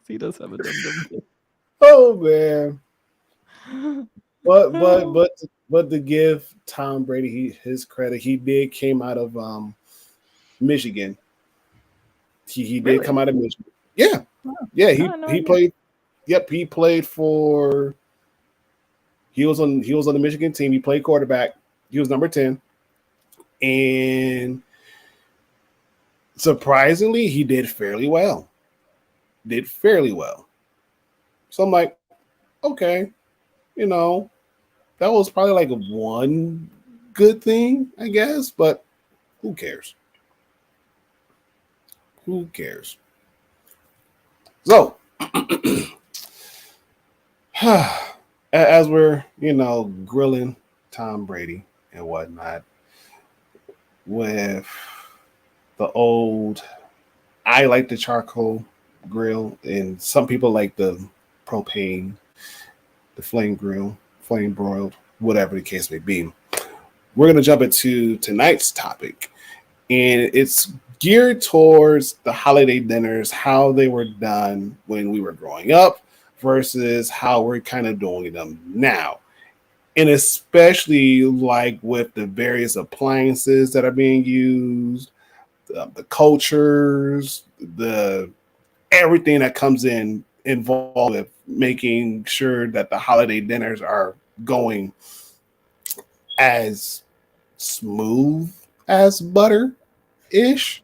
He does have a dumb face. Oh man. But to give Tom Brady his credit, he did came out of Michigan. He did Really? come out of Michigan. Yeah. Oh, Yeah, no he idea. played. Yep, he played for. He was on the Michigan team. He played quarterback. He was number 10, and surprisingly, he did fairly well. So I'm like, okay, that was probably like one good thing, I guess, but who cares? Who cares? So, as we're, grilling Tom Brady and whatnot with the old, I like the charcoal grill, and some people like the propane, the flame grill, flame broiled, whatever the case may be. We're going to jump into tonight's topic, and it's geared towards the holiday dinners, how they were done when we were growing up versus how we're kind of doing them now. And especially like with the various appliances that are being used, the cultures, the everything that comes involved with making sure that the holiday dinners are going as smooth as butter ish.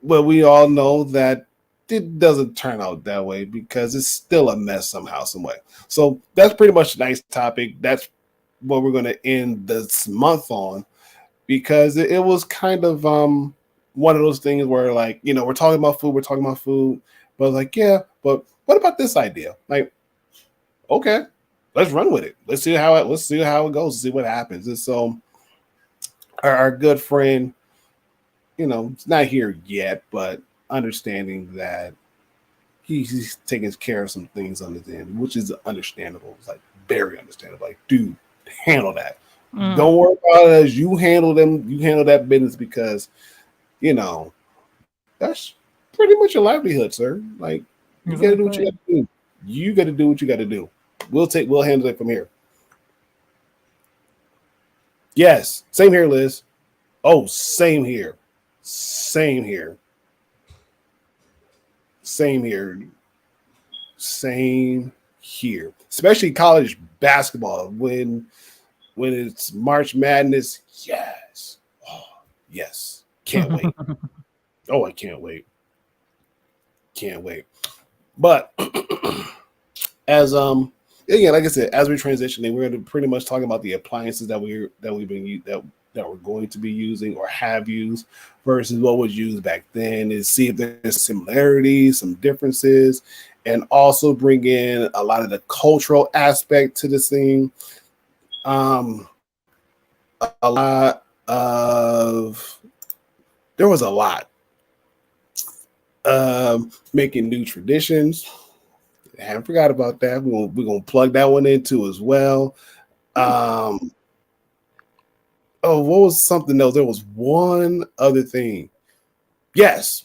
But we all know that it doesn't turn out that way because it's still a mess somehow, some way. So that's pretty much a nice topic. That's what we're going to end this month on, because it was kind of one of those things where, like, we're talking about food, but like, yeah, but what about this idea? Like, okay, let's run with it. Let's see how it goes. See what happens. And so our good friend, it's not here yet, but understanding that he's taking care of some things on his end, which is understandable. It's like very understandable. Like, dude, handle that. Don't worry about it as you handle them. You handle that business because, that's pretty much your livelihood, sir. Like, you got to do what you got to do. You got to do what you got to do. We'll handle it from here. Yes, same here, Liz. Oh, same here. Same here. Same here. Same here. Especially college basketball when it's March Madness. Yes. Oh, yes. Can't wait. Oh, I can't wait. Can't wait. But as again, like I said, as we're transitioning, we're going to pretty much talk about the appliances that we're going to be using or have used versus what was used back then, and see if there's similarities, some differences, and also bring in a lot of the cultural aspect to this thing. A lot of there was a lot. Making new traditions. I haven't forgot about that. We're gonna plug that one in too as well. Um, oh, what was something else? There was one other thing. Yes,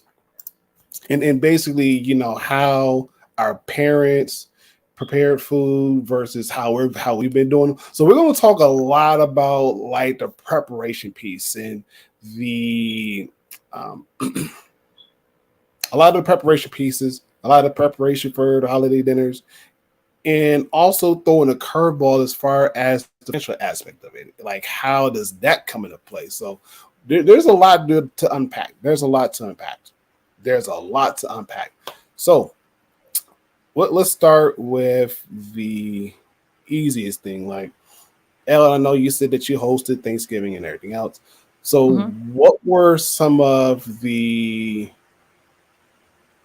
and basically, how our parents prepared food versus how we've been doing. So we're going to talk a lot about like the preparation piece and the a lot of the preparation pieces, a lot of preparation for the holiday dinners, and also throwing a curveball as far as the financial aspect of it. Like, how does that come into play? So there's a lot to unpack. There's a lot to unpack. There's a lot to unpack. So let's start with the easiest thing. Like, Ellen, I know you said that you hosted Thanksgiving and everything else. So what were some of the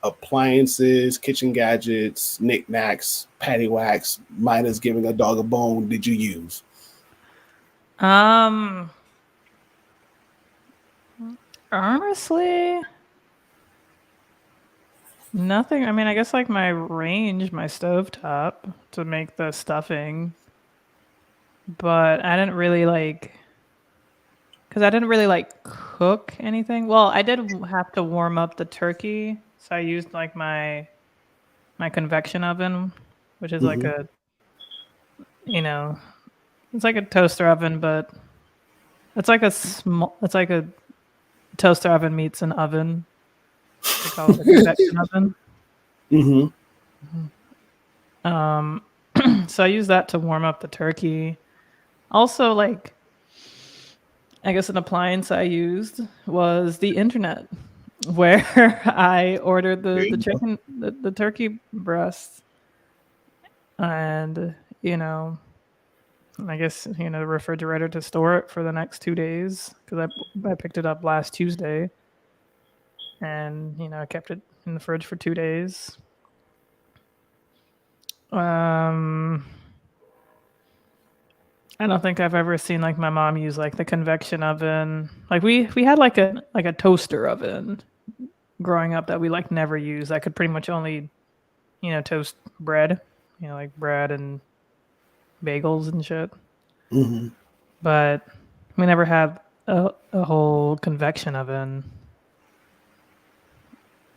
appliances, kitchen gadgets, knickknacks, patty wax, minus giving a dog a bone, did you use? Honestly, nothing. I mean, I guess like my stovetop to make the stuffing, but I didn't really because I didn't really like cook anything. Well, I did have to warm up the turkey, so I used like my convection oven, which is like a, it's like a toaster oven, but it's like a toaster oven meets an oven. They call it a convection oven. So I use that to warm up the turkey. Also, like, I guess an appliance I used was the internet, where I ordered the chicken, the turkey breast, and I guess the refrigerator to store it for the next 2 days, because I picked it up last Tuesday, and I kept it in the fridge for 2 days. I don't think I've ever seen like my mom use like the convection oven. Like we had like a toaster oven growing up that we like never used. I could pretty much only toast bread, like bread and bagels and shit. But we never had a whole convection oven.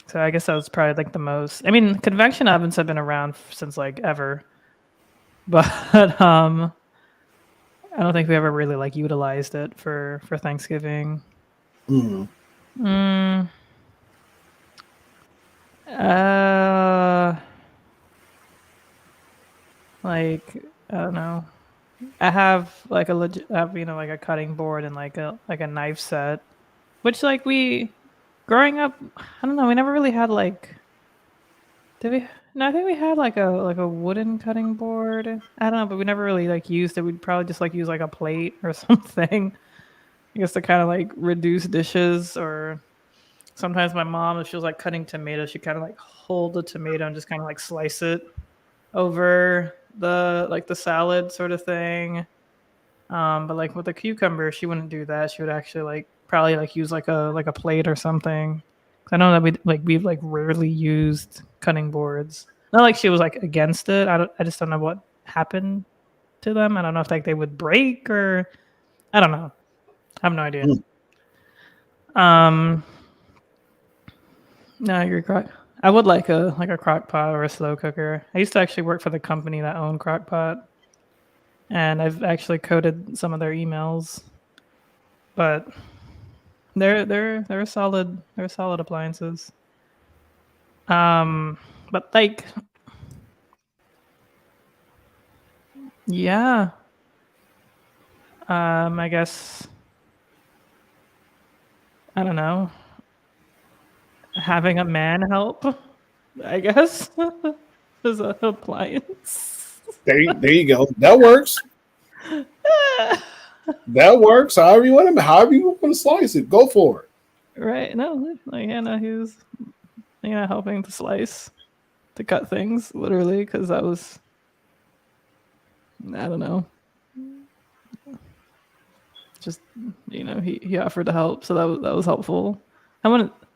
So I guess that was probably like the most. I mean, convection ovens have been around since like ever, but I don't think we ever really like utilized it for Thanksgiving. Like, I don't know. I have like like a cutting board and like a knife set, which like growing up, I don't know, we never really had like, did we? No, I think we had like a wooden cutting board. I don't know, but we never really like used it. We'd probably just like use like a plate or something. I guess to kind of like reduce dishes, or sometimes my mom, if she was like cutting tomatoes, she kind of like hold the tomato and just kind of like slice it over the salad sort of thing. But like with the cucumber, she wouldn't do that. She would actually like probably like use like a plate or something. I know that we've like rarely used cutting boards. Not like she was like against it. I just don't know what happened to them. I don't know if like they would break, or I don't know. I have no idea. No, you're correct. I would like a crock pot or a slow cooker. I used to actually work for the company that owned Crock-Pot, and I've actually coded some of their emails. But they're solid appliances. But like, yeah. I guess I don't know. Having a man help, I guess, is an appliance. There you go. That works. That works. However you want to slice it, go for it. Right? No, like Hannah, he was helping to cut things literally, because that was, I don't know. Just he offered to help, so that was helpful. I want to.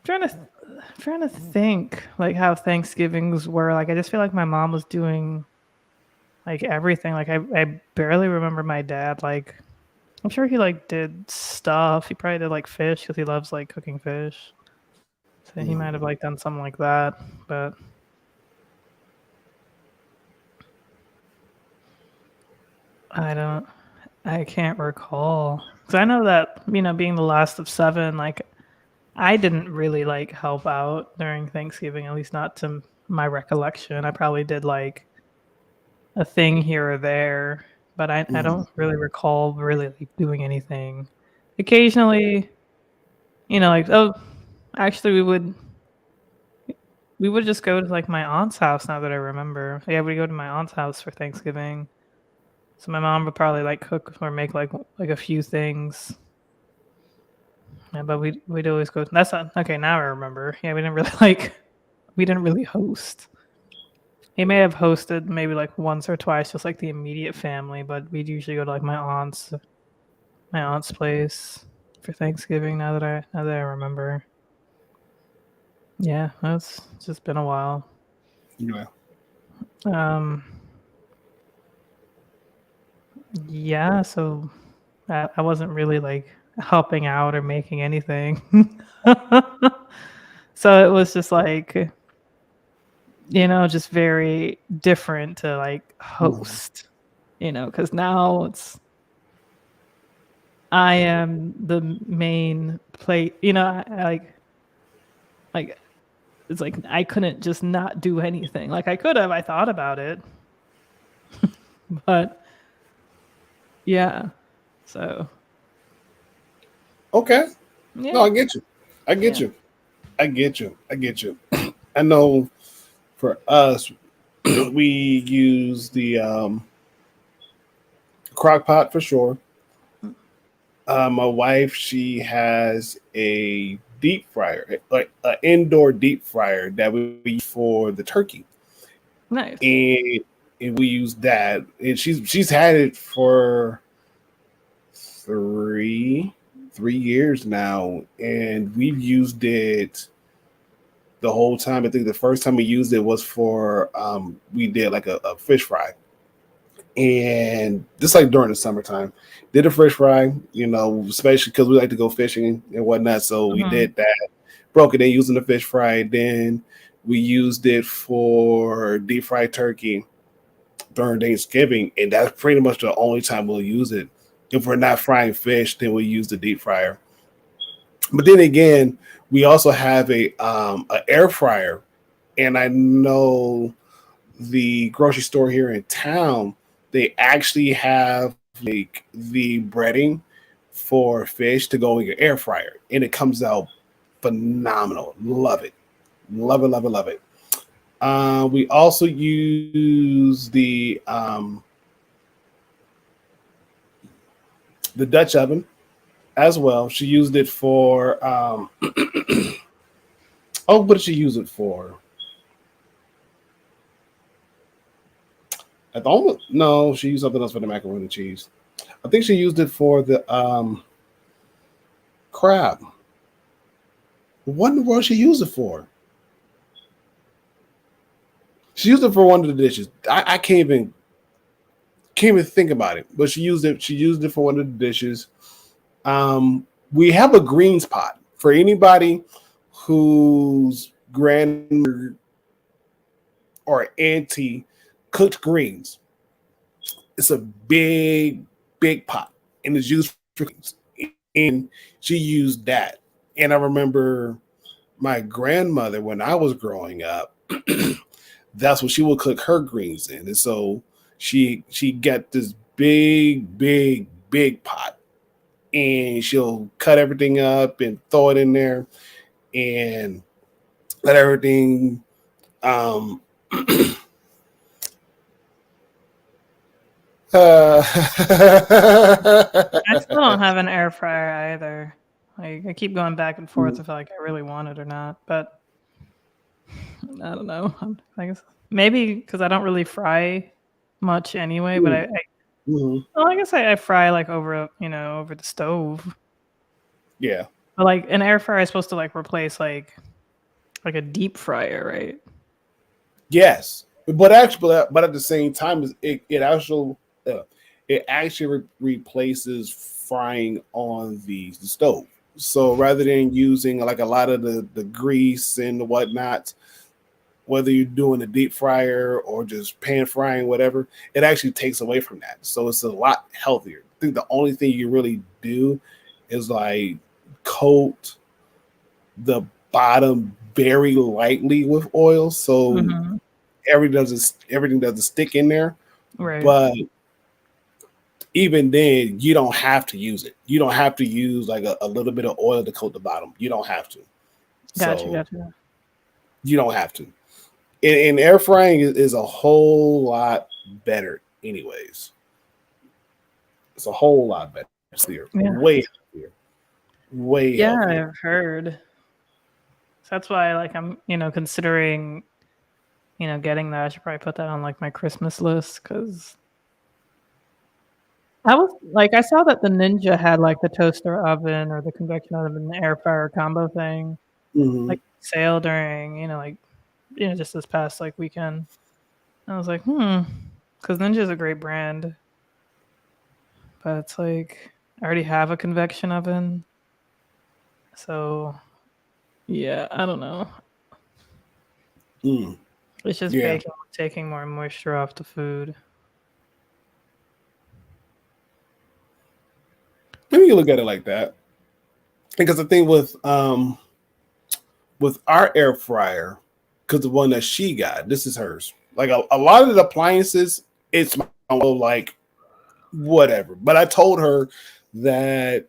Trying to think like how Thanksgivings were. Like I just feel like my mom was doing like everything. Like I barely remember my dad. Like I'm sure he like did stuff. He probably did like fish because he loves like cooking fish. So he might have like done something like that. But I don't. I can't recall. Because I know that being the last of seven, like I didn't really like help out during Thanksgiving. At least not to my recollection. I probably did like a thing here or there, but I Mhm. don't really recall really like doing anything. Occasionally, like actually we would just go to like my aunt's house now that I remember. Yeah, we go to my aunt's house for Thanksgiving. So my mom would probably like cook or make like a few things. Yeah, but we'd always go. That's not okay. Now I remember. Yeah, we didn't really we didn't really host. He may have hosted maybe like once or twice, just like the immediate family, but we'd usually go to like my aunt's place for Thanksgiving. Now that I remember, yeah, that's just been a while. Yeah. Um, yeah, so I wasn't really like helping out or making anything, so it was just like just very different to like Mhm. host, because now I am the main plate. Like it's like I couldn't just not do anything. Like I could have, I thought about it, but yeah. So Okay. No, yeah, I get you. I get yeah. you. I get you. I get you. I know for us, we use the crock pot for sure. My wife, she has a deep fryer, like an indoor deep fryer that we use for the turkey, Nice. and, and we use that. And she's had it for three 3 years now, and we've used it the whole time. I think the first time we used it was for we did like a fish fry, and just like during the summertime, did a fish fry. Especially because we like to go fishing and whatnot. So we Hmm. did that, broke it in using the fish fry. Then we used it for deep fried turkey during Thanksgiving, and that's pretty much the only time we'll use it. If we're not frying fish, then we use the deep fryer. But then again, we also have a air fryer, and I know the grocery store here in town, they actually have like the breading for fish to go in your air fryer, and it comes out phenomenal. Love it, love it, love it, love it. We also use the Dutch oven as well. She used it for oh, what did she use it for? At the moment, no, she used something else for the macaroni and cheese. I think she used it for the crab. What in the world she used it for? She used it for one of the dishes. I can't even think about it. But she used it. She used it for one of the dishes. We have a greens pot for anybody whose grandmother or auntie cooked greens. It's a big, big pot, and it's used for greens. And she used that. And I remember my grandmother when I was growing up. That's what she would cook her greens in, and so she got this big, big, big pot, and she'll cut everything up and throw it in there, and let everything um uh I still don't have an air fryer either. Like I keep going back and forth. I feel like I really want it or not, but I don't know. I guess maybe because I don't really fry much anyway. But Mhm. well, I guess I fry like over over the stove. Yeah. But like an air fryer is supposed to like replace like a deep fryer, right? Yes, but actually, but at the same time, uh, it actually replaces frying on the stove. So rather than using like a lot of the grease and the whatnot, whether you're doing a deep fryer or just pan frying, whatever, it actually takes away from that. So it's a lot healthier. I think the only thing you really do is like coat the bottom very lightly with oil, so Mm-hmm. everything doesn't stick in there. Right. But even then, you don't have to use it. You don't have to use like a little bit of oil to coat the bottom. You don't have to. Gotcha. So Gotcha. you don't have to. And air frying is a whole lot better, anyways. It's a whole lot better. Healthier, Yeah. way healthier, way Yeah, healthier. I've heard. So that's why like I'm, considering, getting that. I should probably put that on like my Christmas list because I saw that the Ninja had like the toaster oven or the convection oven and the air fryer combo thing, Hmm. like sale during, just this past like weekend. I was like, because Ninja's a great brand, but it's like I already have a convection oven, so yeah, I don't know. Mm, It's just yeah, baking, taking more moisture off the food. maybe you look at it like that. Because the thing with our air fryer, because the one that she got, this is hers. Like a lot of the appliances, it's like whatever. But I told her that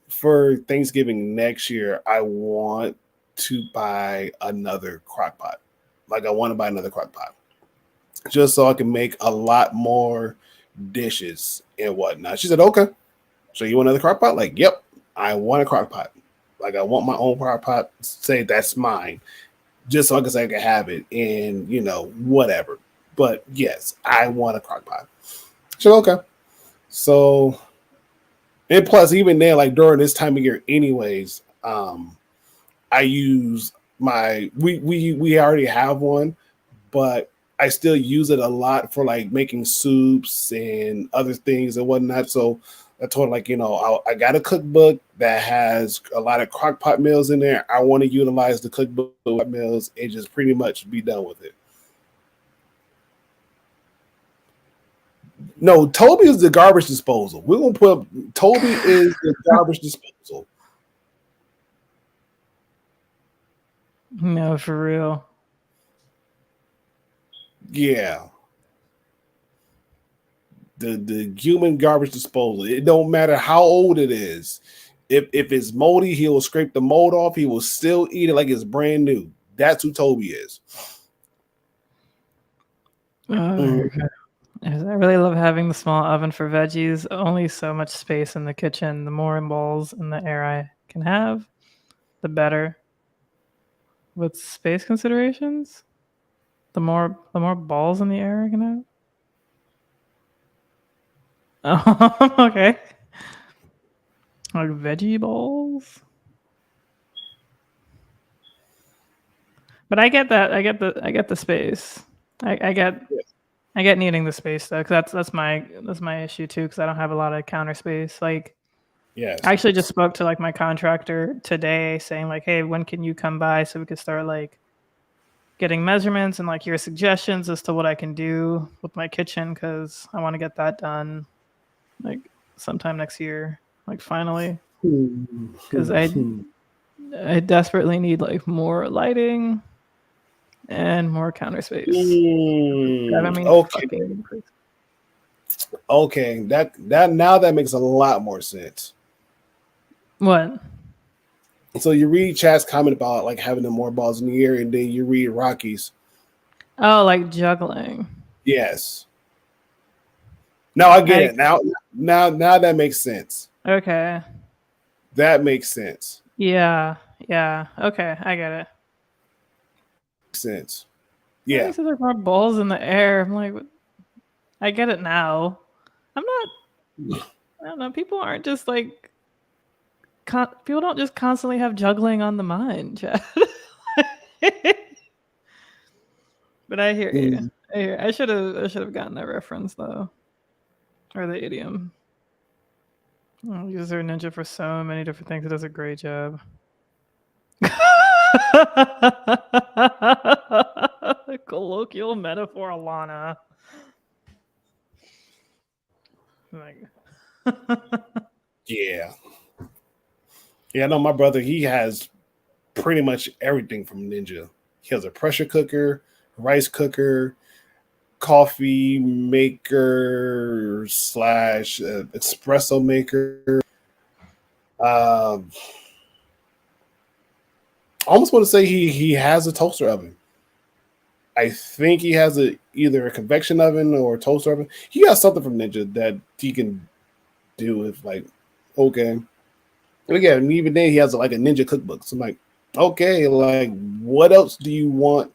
for Thanksgiving next year, I want to buy another crock pot. Like I want to buy another crock pot. Just so I can make a lot more dishes and whatnot. She said, okay. So you want another crock pot? Like, yep, I want a crock pot. Like I want my own crock pot. Say that's mine. Just so I can say I can have it and whatever. But yes, I want a crock pot. So okay. So and plus even then, like during this time of year, anyways, I use we already have one, but I still use it a lot for like making soups and other things and whatnot. So I told her, like, I got a cookbook that has a lot of crock pot meals in there. I want to utilize the cookbook meals and just pretty much be done with it. No, Toby is the garbage disposal. We're gonna put Toby is the garbage disposal. No, for real. Yeah. The human garbage disposal. It don't matter how old it is. If it's moldy, he will scrape the mold off. He will still eat it like it's brand new. That's who Toby is. Oh, Mhm. I really love having the small oven for veggies. Only so much space in the kitchen. The more balls in the air I can have, the better. With space considerations, the more balls in the air I can have. Oh, okay. Like veggie balls. But I get that. I get the space. I get I get needing the space though, because that's my issue too. Because I don't have a lot of counter space. Like I Yes. actually just spoke to like my contractor today, saying like, hey, when can you come by so we could start like getting measurements and like your suggestions as to what I can do with my kitchen because I want to get that done like sometime next year, like finally, because I desperately need like more lighting and more counter space. Driving me Okay. fucking crazy. Okay. That now that makes a lot more sense. What? So you read Chad's comment about like having the more balls in the air, and then you read Rocky's. Oh, like juggling. Yes. Now I get I it. Now that makes sense. okay. That makes sense. Yeah. Yeah. Okay. I get it. Makes sense. Why Yeah. is there more balls in the air? I'm like, I get it now. I'm not. I don't know. People aren't just like people don't just constantly have juggling on the mind, Chad. But I hear you. I should have gotten that reference though, or the idiom. Use their ninja for so many different things. It does a great job. Colloquial metaphor, Alana. Like, Yeah. Yeah, I know my brother, he has pretty much everything from Ninja. He has a pressure cooker, rice cooker, coffee maker slash espresso maker. I almost want to say he has a toaster oven. I think he has either a convection oven or a toaster oven. He got something from Ninja that he can do with like, okay. And again, even then he has like a Ninja cookbook. So I'm like, okay, like what else do you want?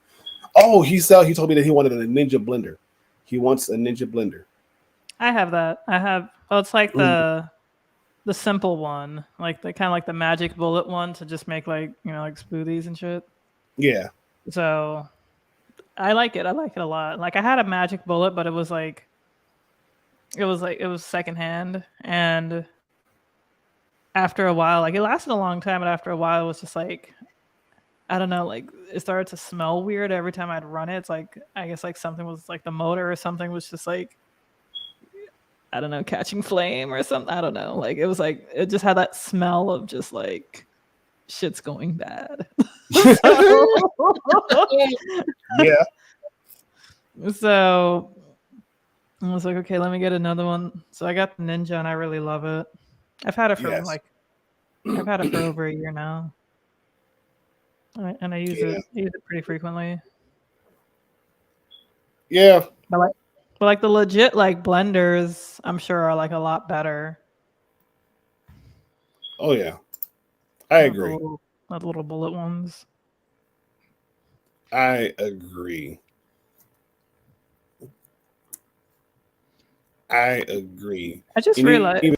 Oh, he told me that he wanted a Ninja blender. He wants a Ninja blender. I have that. Well, it's like the simple one, like the kind of like the magic bullet one to just make like, like smoothies and shit. Yeah. So I like it. I like it a lot. Like I had a magic bullet, but it was secondhand, and after a while, like it lasted a long time, but after a while it was just like, I don't know, like it started to smell weird every time I'd run it. It's like, I guess like something was like the motor or something was just like, I don't know, catching flame or something. I don't know. Like it was like, it just had that smell of just like shit's going bad. Yeah. So I was like, okay, let me get another one. So I got the Ninja and I really love it. I've had it for I've had it for over a year now. And I use it pretty frequently. Yeah. But like the legit like blenders, I'm sure are like a lot better. Oh yeah. I agree. The little bullet ones. I agree. I just realized.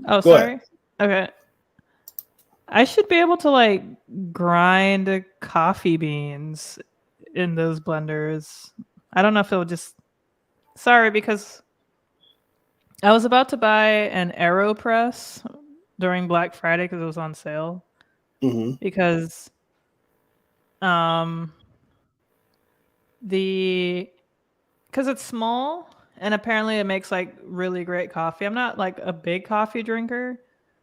Oh, sorry. Ahead. Okay. I should be able to like grind coffee beans in those blenders. I don't know if it'll just. Sorry, because I was about to buy an AeroPress during Black Friday because it was on sale. Mm-hmm. Because it's small and apparently it makes like really great coffee. I'm not like a big coffee drinker,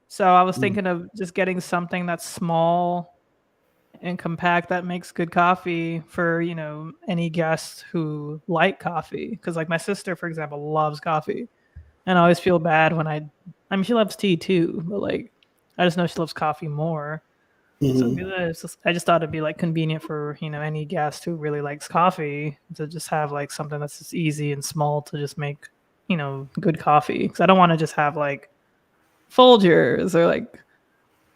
so I was thinking of just getting something that's small and compact that makes good coffee for any guests who like coffee. Because like my sister, for example, loves coffee, and I always feel bad when I mean she loves tea too, but like I just know she loves coffee more. Mm-hmm. So I just thought it'd be like convenient for any guest who really likes coffee to just have like something that's just easy and small to just make good coffee. Because I don't want to just have like Folgers or like,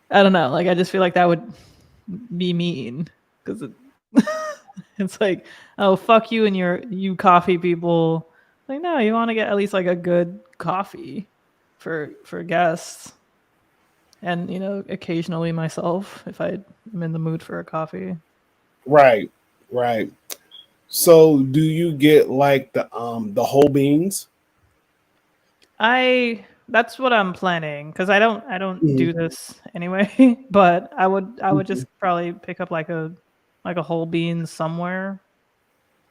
I don't know, like I just feel like that would be mean because it's like, oh fuck you and you coffee people. Like no, you want to get at least like a good coffee for guests. And occasionally myself if I'm in the mood for a coffee. Right. So do you get like the whole beans? That's what I'm planning because I don't do this anyway. But I would just probably pick up like a whole bean somewhere,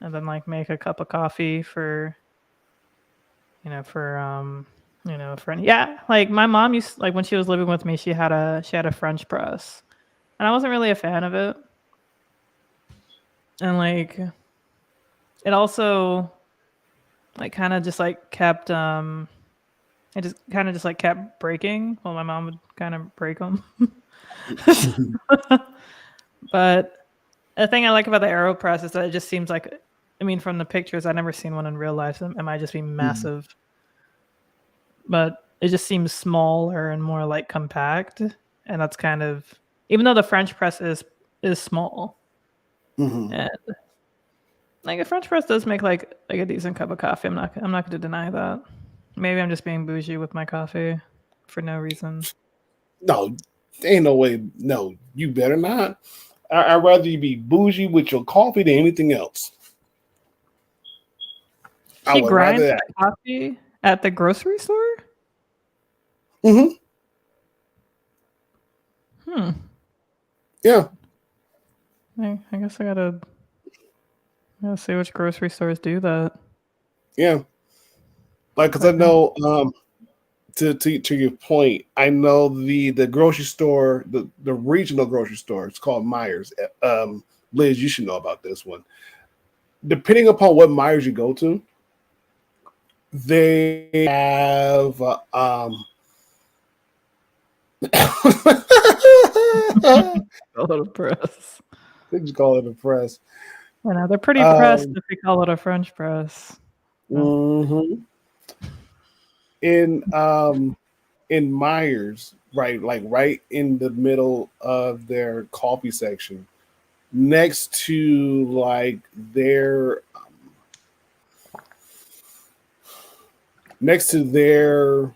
and then like make a cup of coffee for a friend. Yeah, like my mom used, like when she was living with me, she had a French press, and I wasn't really a fan of it. And like it also like kind of just like kept it just kind of just like kept breaking. Well, my mom would kind of break them. But the thing I like about the AeroPress is that it just seems like, I mean, from the pictures, I've never seen one in real life. It might just be massive. But it just seems smaller and more like compact. And that's kind of, even though the French press is small. And like a French press does make like a decent cup of coffee. I'm not going to deny that. Maybe I'm just being bougie with my coffee for no reason. No, Ain't no way. No, you better not. I'd rather you be bougie with your coffee than anything else. I She would rather grinds that. the coffee at the grocery store? Hmm. Hmm. Yeah, I guess I gotta see which grocery stores do that. yeah. Like, cause I Okay. know. To your point, I know the grocery store, the regional grocery store. It's called Myers. Liz, you should know about this one. Depending upon what Myers you go to, they have A little press. they just call it a press. I know they're pretty pressed Um, if we call it a French press. Oh. mhm. In in Myers, right, like right in the middle of their coffee section, next to like next to their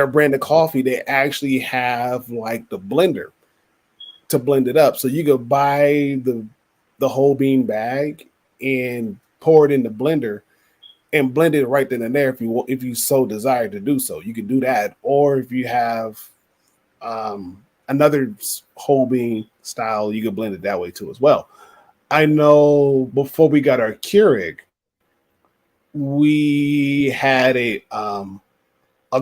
brand of coffee, they actually have like the blender to blend it up. So you could buy the whole bean bag and pour it in the blender and blend it right then and there if you so desire to do so. You can do that, or if you have another whole bean style, you can blend it that way too as well. I know before we got our Keurig, we had a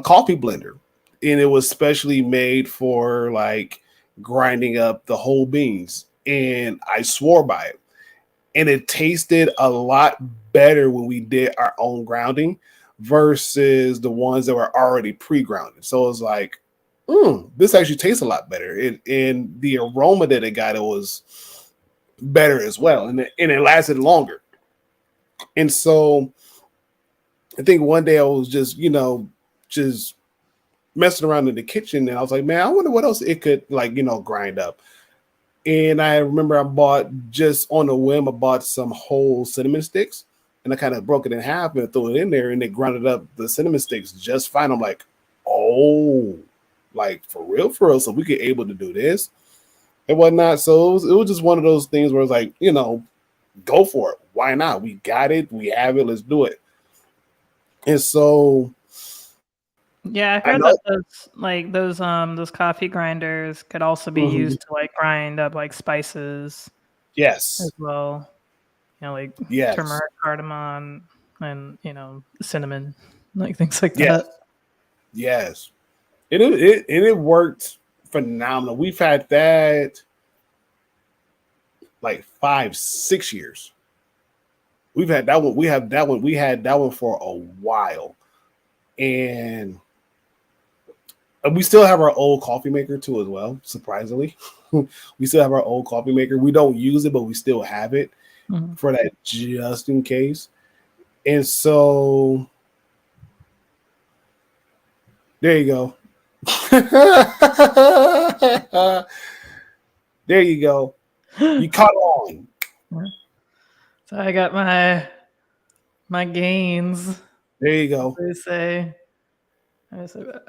coffee blender, and it was specially made for like grinding up the whole beans. And I swore by it. And it tasted a lot better when we did our own grounding versus the ones that were already pre-grounded. So it was like, this actually tastes a lot better. And the aroma that it got, it was better as well. And it lasted longer. And so I think one day I was just, just messing around in the kitchen, and I was like, man, I wonder what else it could like, grind up. And I remember I bought just on a whim, I bought some whole cinnamon sticks, and I kind of broke it in half and threw it in there, and it grounded up the cinnamon sticks just fine. I'm like, oh, like for real, for real. So we could able to do this and whatnot. So it was just one of those things where it's like, go for it. Why not? We got it. We have it. Let's do it. And so Yeah, I I heard know. that those coffee grinders could also be Mhm. used to like grind up like spices as Yes. well. Like Yes. turmeric, cardamom, and cinnamon, like things like Yes. that. Yes. And it worked phenomenal. We've had that like 5 6 years. We've had that one. We have that one. We had that one for a while, and we still have our old coffee maker too as well. Surprisingly, we still have our old coffee maker. We don't use it, but we still have it Mhm. for that just in case. And so there you go. There you go. You caught on. So I got my gains. There you go. They say. I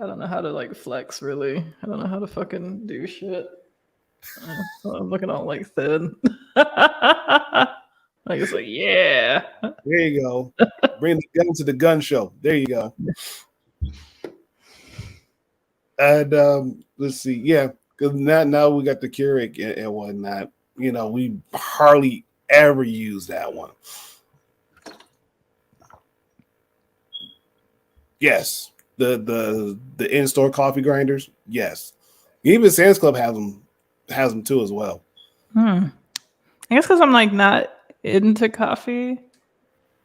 don't know how to like flex really. I don't know how to fucking do shit. I'm looking all like thin. I guess like yeah. There you go. Bring the gun to the gun show. There you go. And let's see. Yeah, because now we got the Keurig and whatnot. We hardly ever use that one. Yes, the in store coffee grinders. Yes, even Sam's Club has them too as well. I guess because I'm like not into coffee.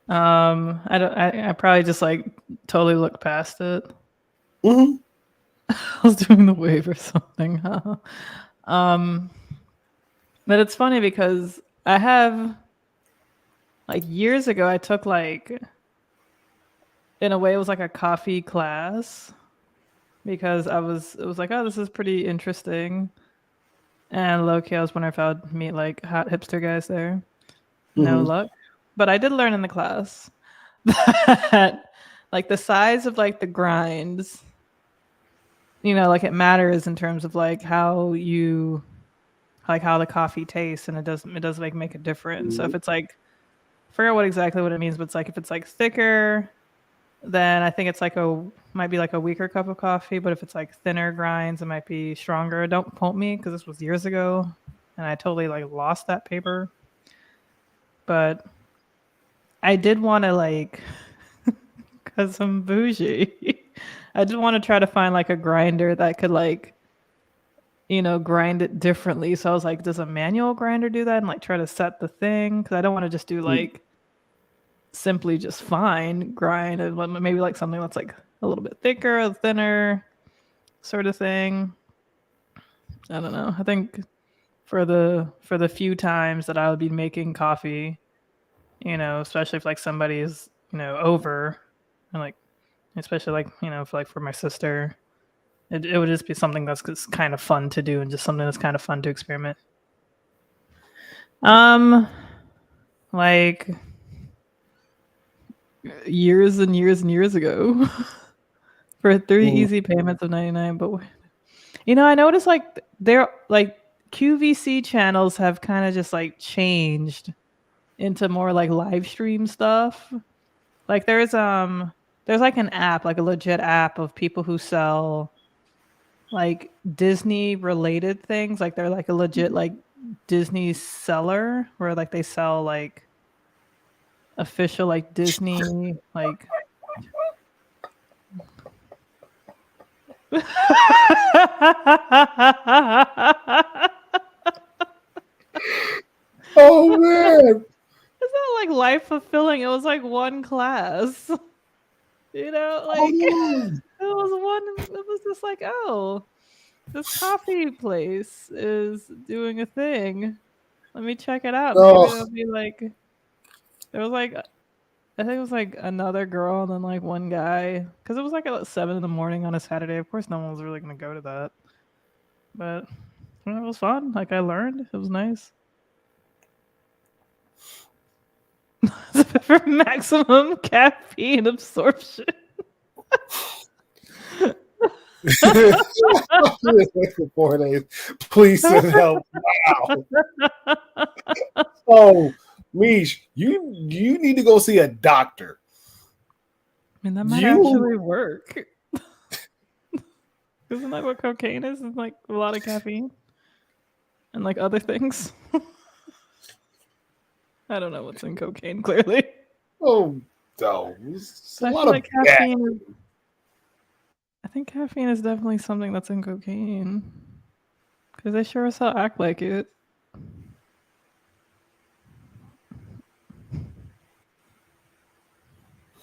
I don't. I probably just like totally looked past it. Hmm. I was doing the wave or something. Huh? Um, but it's funny because I have like years ago I took like in a way it was like a coffee class because it was like, oh, this is pretty interesting. And low key I was wondering if I would meet like hot hipster guys there. No Hmm. luck. But I did learn in the class that like the size of like the grinds like it matters in terms of like how the coffee tastes, and it does like make a difference. So if it's like, I forget exactly what it means, but it's like if it's like thicker, then I think it's like might be like a weaker cup of coffee. But if it's like thinner grinds, it might be stronger. Don't quote me because this was years ago, and I totally like lost that paper. But I did want to like, because I'm bougie, I did want to try to find like a grinder that could like, grind it differently. So I was like, does a manual grinder do that? And like try to set the thing? Because I don't want to just do like simply just fine grind, and maybe like something that's like a little bit thicker or thinner sort of thing. I don't know. I think for the few times that I would be making coffee, especially if like somebody's, over, and like especially like, for my sister, it would just be something that's just kind of fun to do and just something that's kind of fun to experiment. Like years and years and years ago for 3 easy payments of 99. But I noticed like they're like QVC channels have kind of just like changed into more like live stream stuff. Like there's like an app, like a legit app of people who sell like Disney related things. Like they're like a legit like Disney seller where like they sell like official like Disney like Oh man. It's not like life fulfilling. It was like one class. Like it was just like, oh, this coffee place is doing a thing. Let me check it out. Maybe it'll be like, there was like, I think it was like another girl and then like one guy, because it was like at 7 a.m. on a Saturday. Of course, no one was really gonna go to that, but it was fun. Like I learned. It was nice. For maximum caffeine absorption. 4 days. Please send help now. Oh, Mish, you need to go see a doctor. I mean, that might actually work. Isn't that what cocaine is? It's like a lot of caffeine and like other things. I don't know what's in cocaine, clearly. Oh, no. It's a I lot feel of like caffeine. I think caffeine is definitely something that's in cocaine because they sure as hell act like it.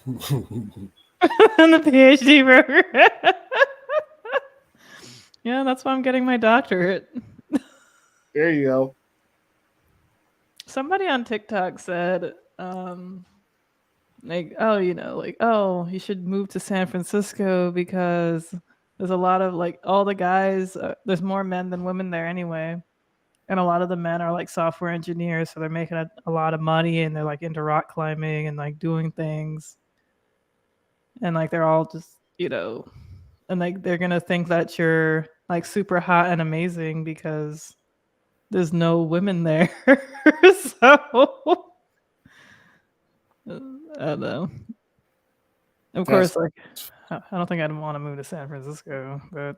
And the PhD program. Yeah, that's why I'm getting my doctorate. There you go. Somebody on TikTok said, like, oh, you should move to San Francisco because there's a lot of like all the guys, there's more men than women there anyway. And a lot of the men are like software engineers, so they're making a lot of money and they're like into rock climbing and like doing things. And like they're all just, and like they're going to think that you're like super hot and amazing because there's no women there. So I don't know. Of course, like I don't think I'd want to move to San Francisco, but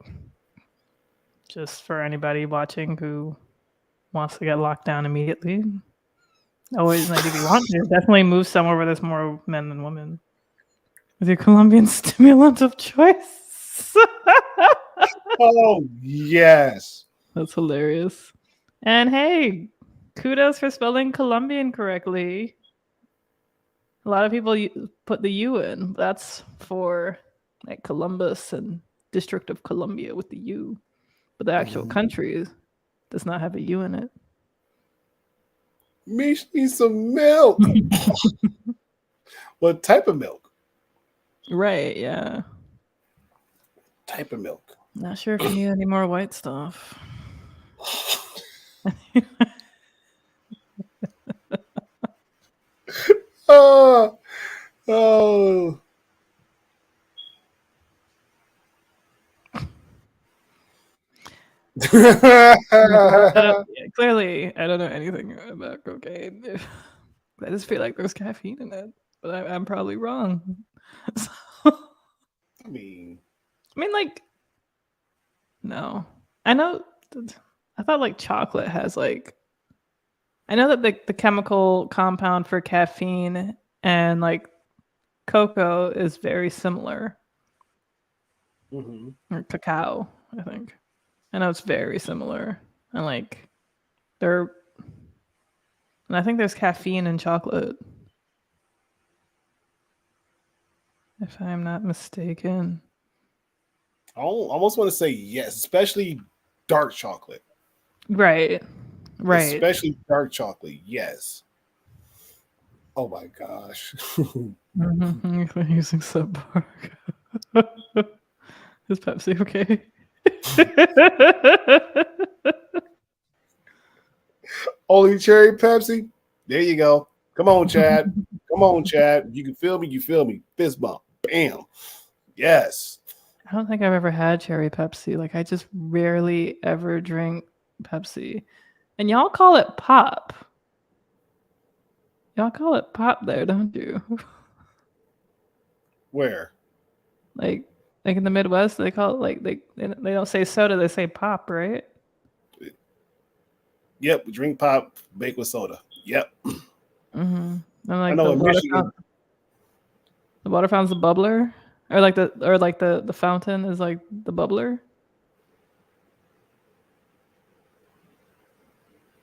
just for anybody watching who wants to get locked down immediately, always like if you want to, definitely move somewhere where there's more men than women. With your Colombian stimulant of choice. Oh yes, that's hilarious. And hey, kudos for spelling Colombian correctly. A lot of people put the U in. That's for like Columbus and District of Columbia with the U. But the actual country does not have a U in it. Mish needs some milk. What type of milk? Right, yeah. Type of milk. Not sure if you need any more white stuff. Oh. Clearly, I don't know anything about cocaine. I just feel like there's caffeine in it, but I'm probably wrong. So, I mean, I mean, like, no, I know. I thought like chocolate has like. I know that the chemical compound for caffeine and like cocoa is very similar, mhm. or cacao. I think. I know it's very similar, and like they're. And I think there's caffeine in chocolate, if I'm not mistaken. I almost want to say yes, especially dark chocolate. Right. Right. Especially dark chocolate. Yes. Oh my gosh. Mm-hmm. Using subpar. Is Pepsi okay? Only cherry Pepsi. There you go. Come on, Chad. Come on, Chad. You can feel me. You feel me. Fist bump. Bam. Yes. I don't think I've ever had cherry Pepsi. Like I just rarely ever drink Pepsi. And y'all call it pop. Y'all call it pop there, don't you? Where? like like in the Midwest, they call it like they don't say soda, they say pop, right? Yep. Drink pop, bake with soda. Yep. Mm-hmm. And I like know in Michigan. the water fountain's the bubbler, or like the fountain is like the bubbler.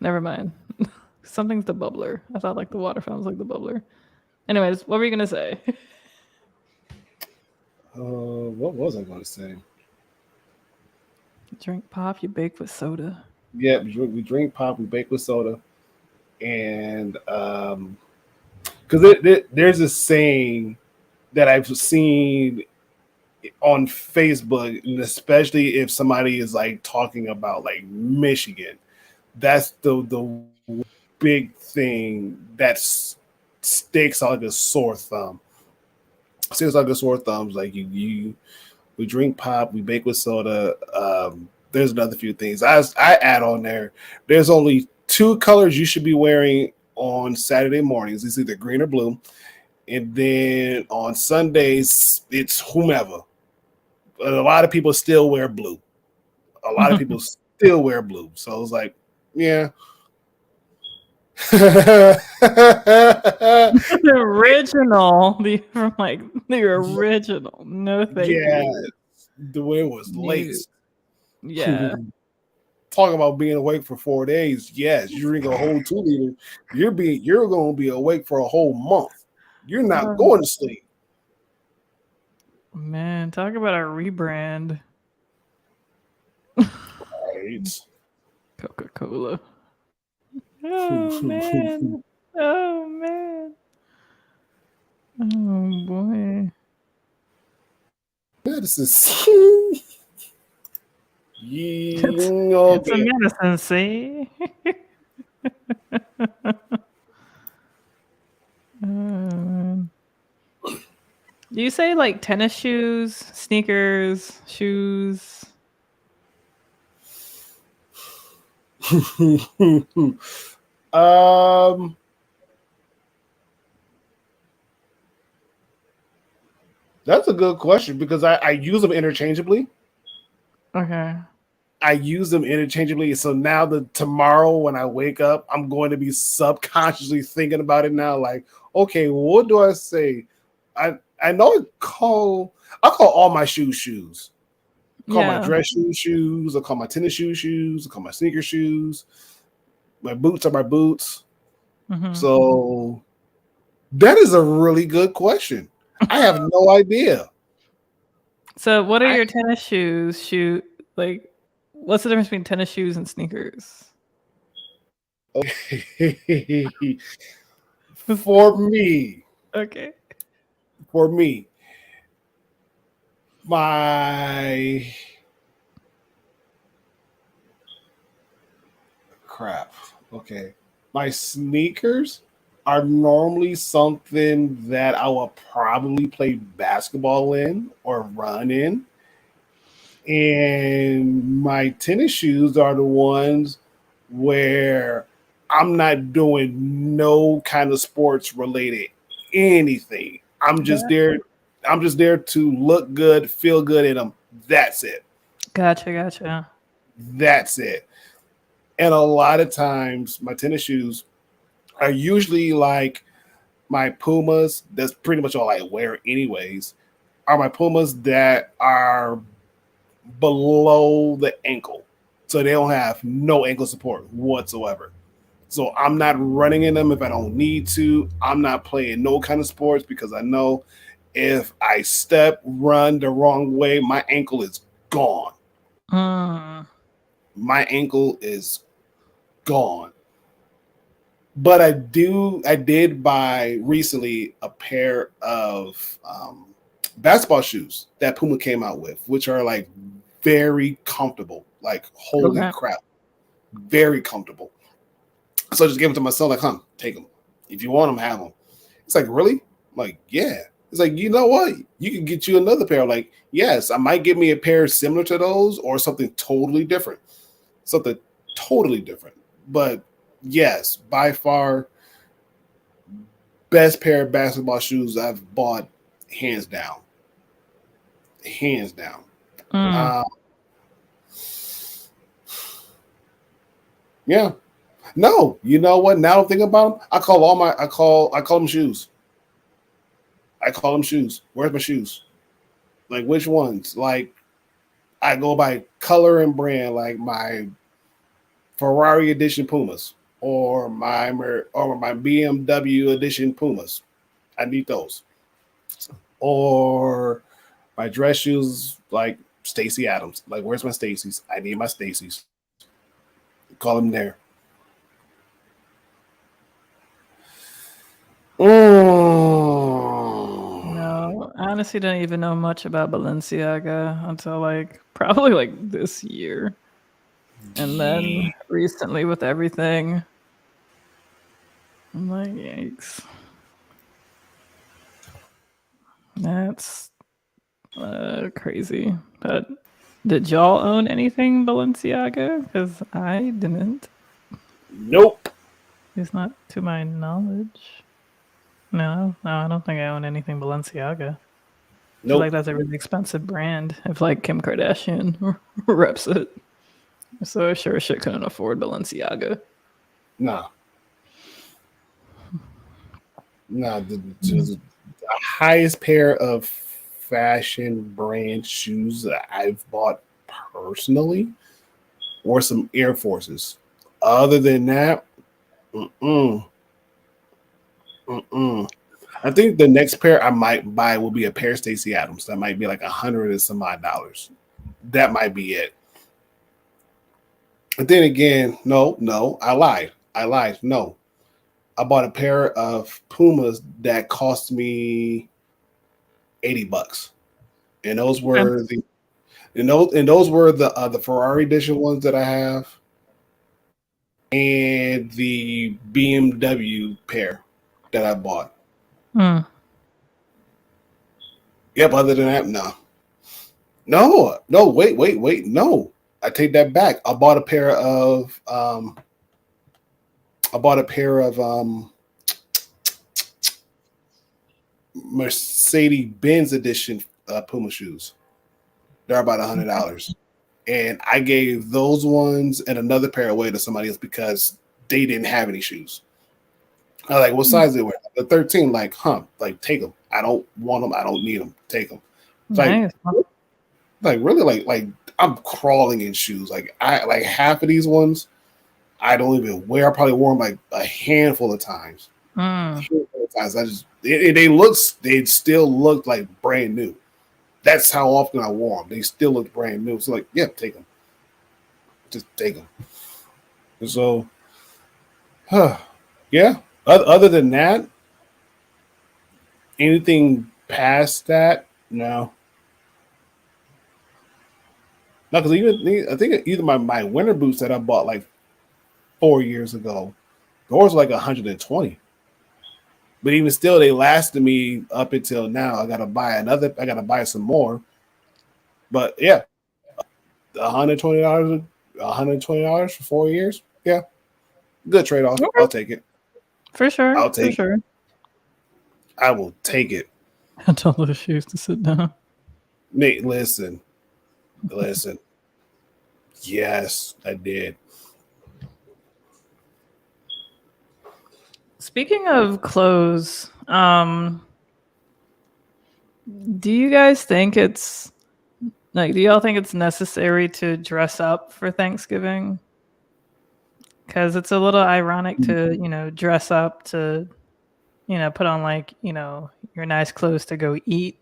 Never mind. Something's the bubbler. I thought like the water fountain's like the bubbler. Anyways, what were you gonna say? What was I going to say? Drink pop, you bake with soda. Yeah, we drink pop, we bake with soda, and because there's a saying that I've seen on Facebook, and especially if somebody is like talking about like Michigan, that's the big thing that sticks out like a sore thumb. Sticks like a sore thumbs. Like we drink pop, we bake with soda. There's another few things I add on there. There's only two colors you should be wearing on Saturday mornings. It's either green or blue, and then on Sundays it's whomever. But a lot of people still wear blue. A lot of people still wear blue. So it's like, yeah. The original, from like the original. No, thank Yeah, you. the way it was You, laced. yeah. Talking about being awake for 4 days. Yes, you drink a whole 2 liter. You're gonna be awake for a whole month. You're not Oh, going to sleep. man, talk about a rebrand. Right. Coca Cola. Oh man. Oh man. Oh boy. This is It's a okay. medicine, see? Do you say like tennis shoes, sneakers, shoes? um that's a good question because I use them interchangeably. Okay. I use them interchangeably. So now tomorrow when I wake up, I'm going to be subconsciously thinking about it now. Like, okay, what do I say? I know I call all my shoes shoes. I call my Yeah. dress shoes shoes. I call my tennis shoes shoes. I call my sneaker shoes. My boots are my boots. Mm-hmm. So that is a really good question. I have no idea. So, what are I, your tennis shoes? Like, what's the difference between tennis shoes and sneakers? okay. for me, Okay. for me, my crap. Okay. My sneakers are normally something that I will probably play basketball in or run in. And my tennis shoes are the ones where I'm not doing no kind of sports related anything. I'm just there to look good, feel good in them. That's it. Gotcha. That's it. And a lot of times my tennis shoes are usually like my Pumas. That's pretty much all I wear anyways. Are my Pumas that are below the ankle. So they don't have no ankle support whatsoever. So I'm not running in them if I don't need to. I'm not playing no kind of sports because I know if I run the wrong way, my ankle is gone. Mm. My ankle is gone. But I did buy recently a pair of basketball shoes that Puma came out with, which are like very comfortable. Like, holy Okay. crap, very comfortable. So I just gave them to my son, like, take them. If you want them, have them. It's like, really? I'm like, yeah. It's like, you know what? You can get you another pair. Like, yes, I might get me a pair similar to those or something totally different. Something totally different. But yes, by far, best pair of basketball shoes I've bought, hands down. Hands down. Mm. Uh, yeah. No, you know what? Now I'm thinking about them. I call them shoes. I call them shoes. Where's my shoes? Like which ones? Like I go by color and brand, like my Ferrari edition Pumas or my BMW edition Pumas. I need those. Or my dress shoes, like Stacy Adams. Like where's my Stacy's? I need my Stacy's. Call them there. No, I honestly didn't even know much about Balenciaga until like probably like this year. And then recently with everything, I'm like, yikes. That's crazy. But did y'all own anything Balenciaga? Because I didn't. Nope. It's not to my knowledge. No, I don't think I own anything Balenciaga. I feel like Nope. that's a really expensive brand if like Kim Kardashian reps it. So I sure shit couldn't afford Balenciaga. Nah. Nah. The highest pair of fashion brand shoes that I've bought personally were some Air Forces. Other than that, mm-mm, mm-mm. I think the next pair I might buy will be a pair of Stacey Adams. That might be like $100 and some odd dollars. That might be it. But then again, no, I lied. I lied. No, I bought a pair of Pumas that cost me $80, and those Okay. were those were the Ferrari edition ones that I have, and the BMW pair that I bought. Mm. Yep. Other than that, no. No, wait. No, I take that back. I bought a pair of Mercedes Benz edition Puma shoes. They're about $100, and I gave those ones and another pair away to somebody else because they didn't have any shoes. I was like, what size they were? The 13. Like, like take them. I don't want them. I don't need them. Take them. It's Nice. like really like I'm crawling in shoes. Like I like half of these ones I don't even wear. I probably wore them like a handful of times. Mm. I just they still looked like brand new. That's how often I wore them. They still look brand new. So like, yeah, take them. Just take them. And so, yeah. Other than that, anything past that, no. No, because even I think either my winter boots that I bought like 4 years ago, those were like 120. But even still, they lasted me up until now. I gotta buy some more. But yeah, $120, $120 for 4 years. Yeah, good trade off. Okay. I'll take it. For sure. I'll For take. sure. I will take it. I told those shoes to sit down. Nate, listen. Yes, I did. Speaking of clothes, do you guys think it's like, do y'all think it's necessary to dress up for Thanksgiving? Because it's a little ironic to, dress up to, put on like, your nice clothes to go eat.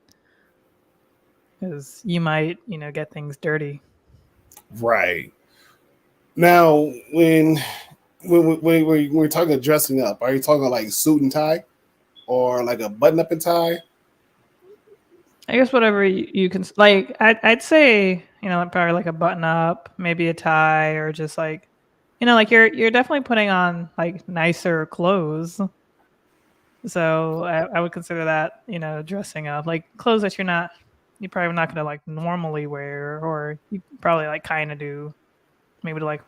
Because you might, get things dirty. Right. Now, when we're talking dressing up, are you talking like suit and tie or like a button up and tie? I guess whatever you can, like, I'd say, probably like a button up, maybe a tie, or just like, like you're definitely putting on like nicer clothes. So I would consider that, dressing up, like clothes that you're probably not gonna like normally wear, or you probably like kind of do, maybe to like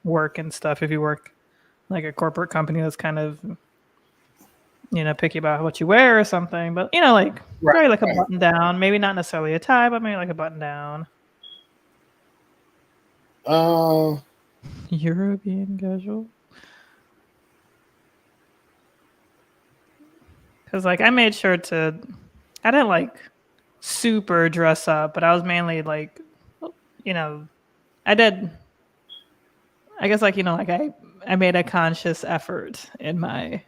work and stuff if you work like a corporate company that's kind of, picky about what you wear or something. But like Right. probably like a Right. button down, maybe not necessarily a tie, but maybe like a button down. Uh, European casual. Because like I made sure to, I didn't like super dress up, but I was mainly like, you know, I did. I guess like like I made a conscious effort in my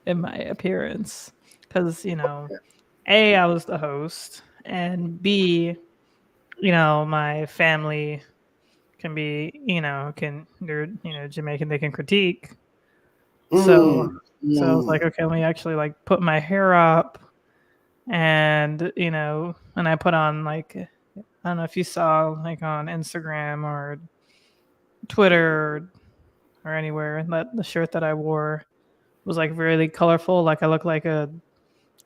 appearance because a, I was the host, and b, my family can be they're Jamaican, they can critique. So mm, so I was like, mm, okay, let me actually like put my hair up, and and I put on like, I don't know if you saw like on Instagram or Twitter or anywhere that the shirt that I wore was like really colorful. Like I look like it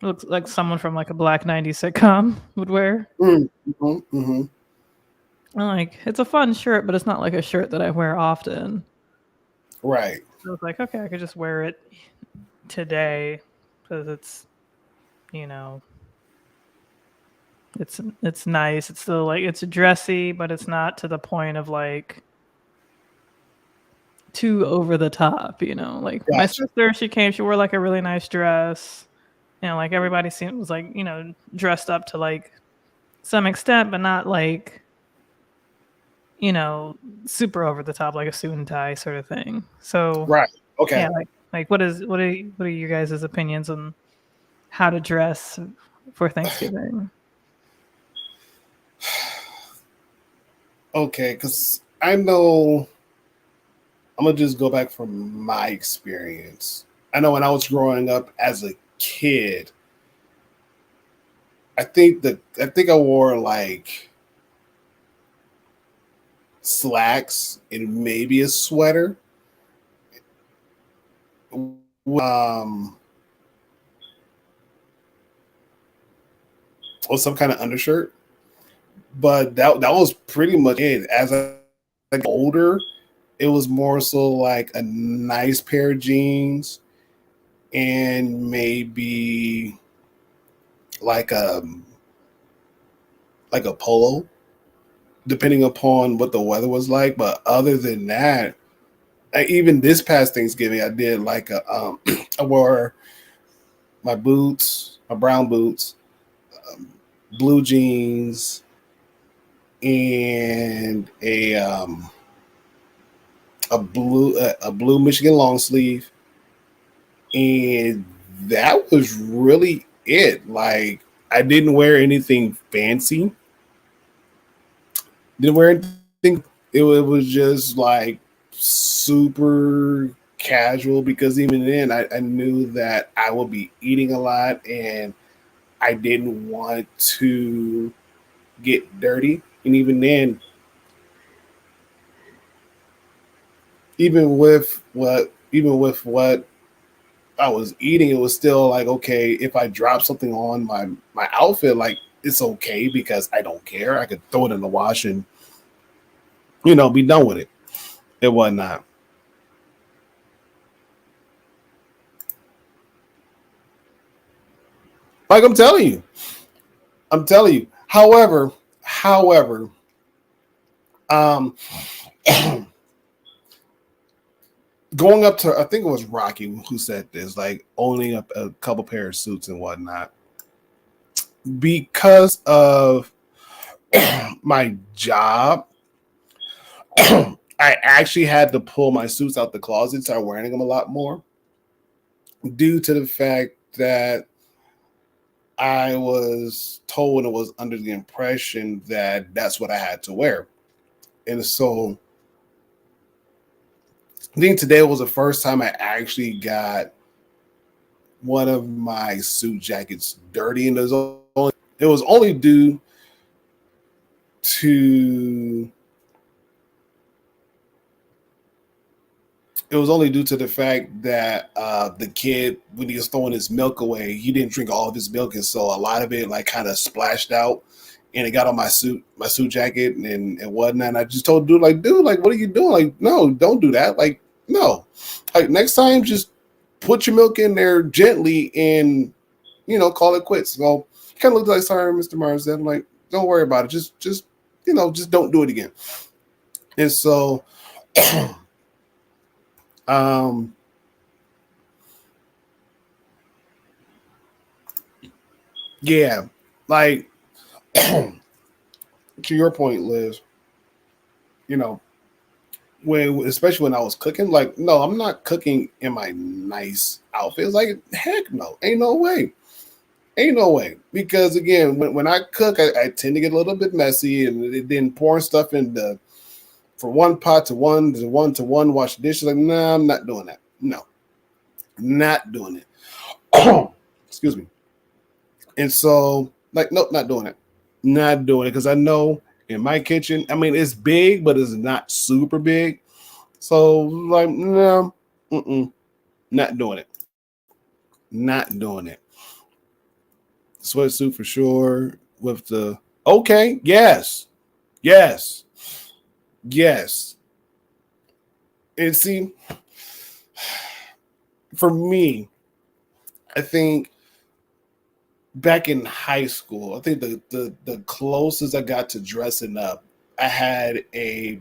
looks like someone from like a Black 90s sitcom would wear. mm. I'm like, it's a fun shirt, but it's not like a shirt that I wear often. Right. So I was like, okay, I could just wear it today because it's you know it's nice. It's still like it's dressy, but it's not to the point of like too over the top. Like my Gotcha. sister, she came, she wore like a really nice dress. Like everybody seemed was like dressed up to like some extent, but not like super over the top, like a suit and tie sort of thing. So Right. Okay. yeah, like what are you guys' opinions on how to dress for Thanksgiving? Okay. Because I know I'm gonna just go back from my experience. I know when I was growing up as a kid, I think I wore like slacks and maybe a sweater. Um, or some kind of undershirt. But that was pretty much it. As I got older, it was more so like a nice pair of jeans and maybe like a like a polo, depending upon what the weather was like. But other than that, even this past Thanksgiving, I did like a I wore my boots, my brown boots, um, blue jeans, and a blue Michigan long sleeve, and that was really it. Like I didn't wear anything fancy. Didn't wear anything. It was just like super casual because even then I knew that I would be eating a lot and I didn't want to get dirty. And even with what I was eating, it was still like, okay, if I drop something on my outfit, like it's okay because I don't care. I could throw it in the wash and be done with it and whatnot. Like I'm telling you. However, um, going up to, I think it was Rocky who said this, like owning a couple pair of suits and whatnot, because of my job. I actually had to pull my suits out the closet, start wearing them a lot more, due to the fact that I was told and was under the impression that that's what I had to wear. And so I think today was the first time I actually got one of my suit jackets dirty, and it was only due to the fact that the kid, when he was throwing his milk away, he didn't drink all of his milk, and so a lot of it like kind of splashed out, and it got on my suit jacket and whatnot. And I just told dude, like, what are you doing? Like, no, don't do that. Like, no, like next time, just put your milk in there gently and call it quits. So he kind of looked like, sorry, Mr. Mars. I'm like, don't worry about it. Just just don't do it again. And so. Um, yeah, like to your point, Liz, you know, when especially when I was cooking, like, no, I'm not cooking in my nice outfits. Like, heck no, ain't no way. Ain't no way. Because again, when I cook, I tend to get a little bit messy and then pouring stuff in the from one pot to one, wash the dishes. Like, nah, I'm not doing that. No, not doing it. Excuse me. And so, like, nope, not doing it. Not doing it because I know in my kitchen, I mean, it's big, but it's not super big. So, like, no, not doing it. Not doing it. Sweatsuit for sure with the, okay, yes, yes. And see, for me, I think back in high school, I think the closest I got to dressing up, I had a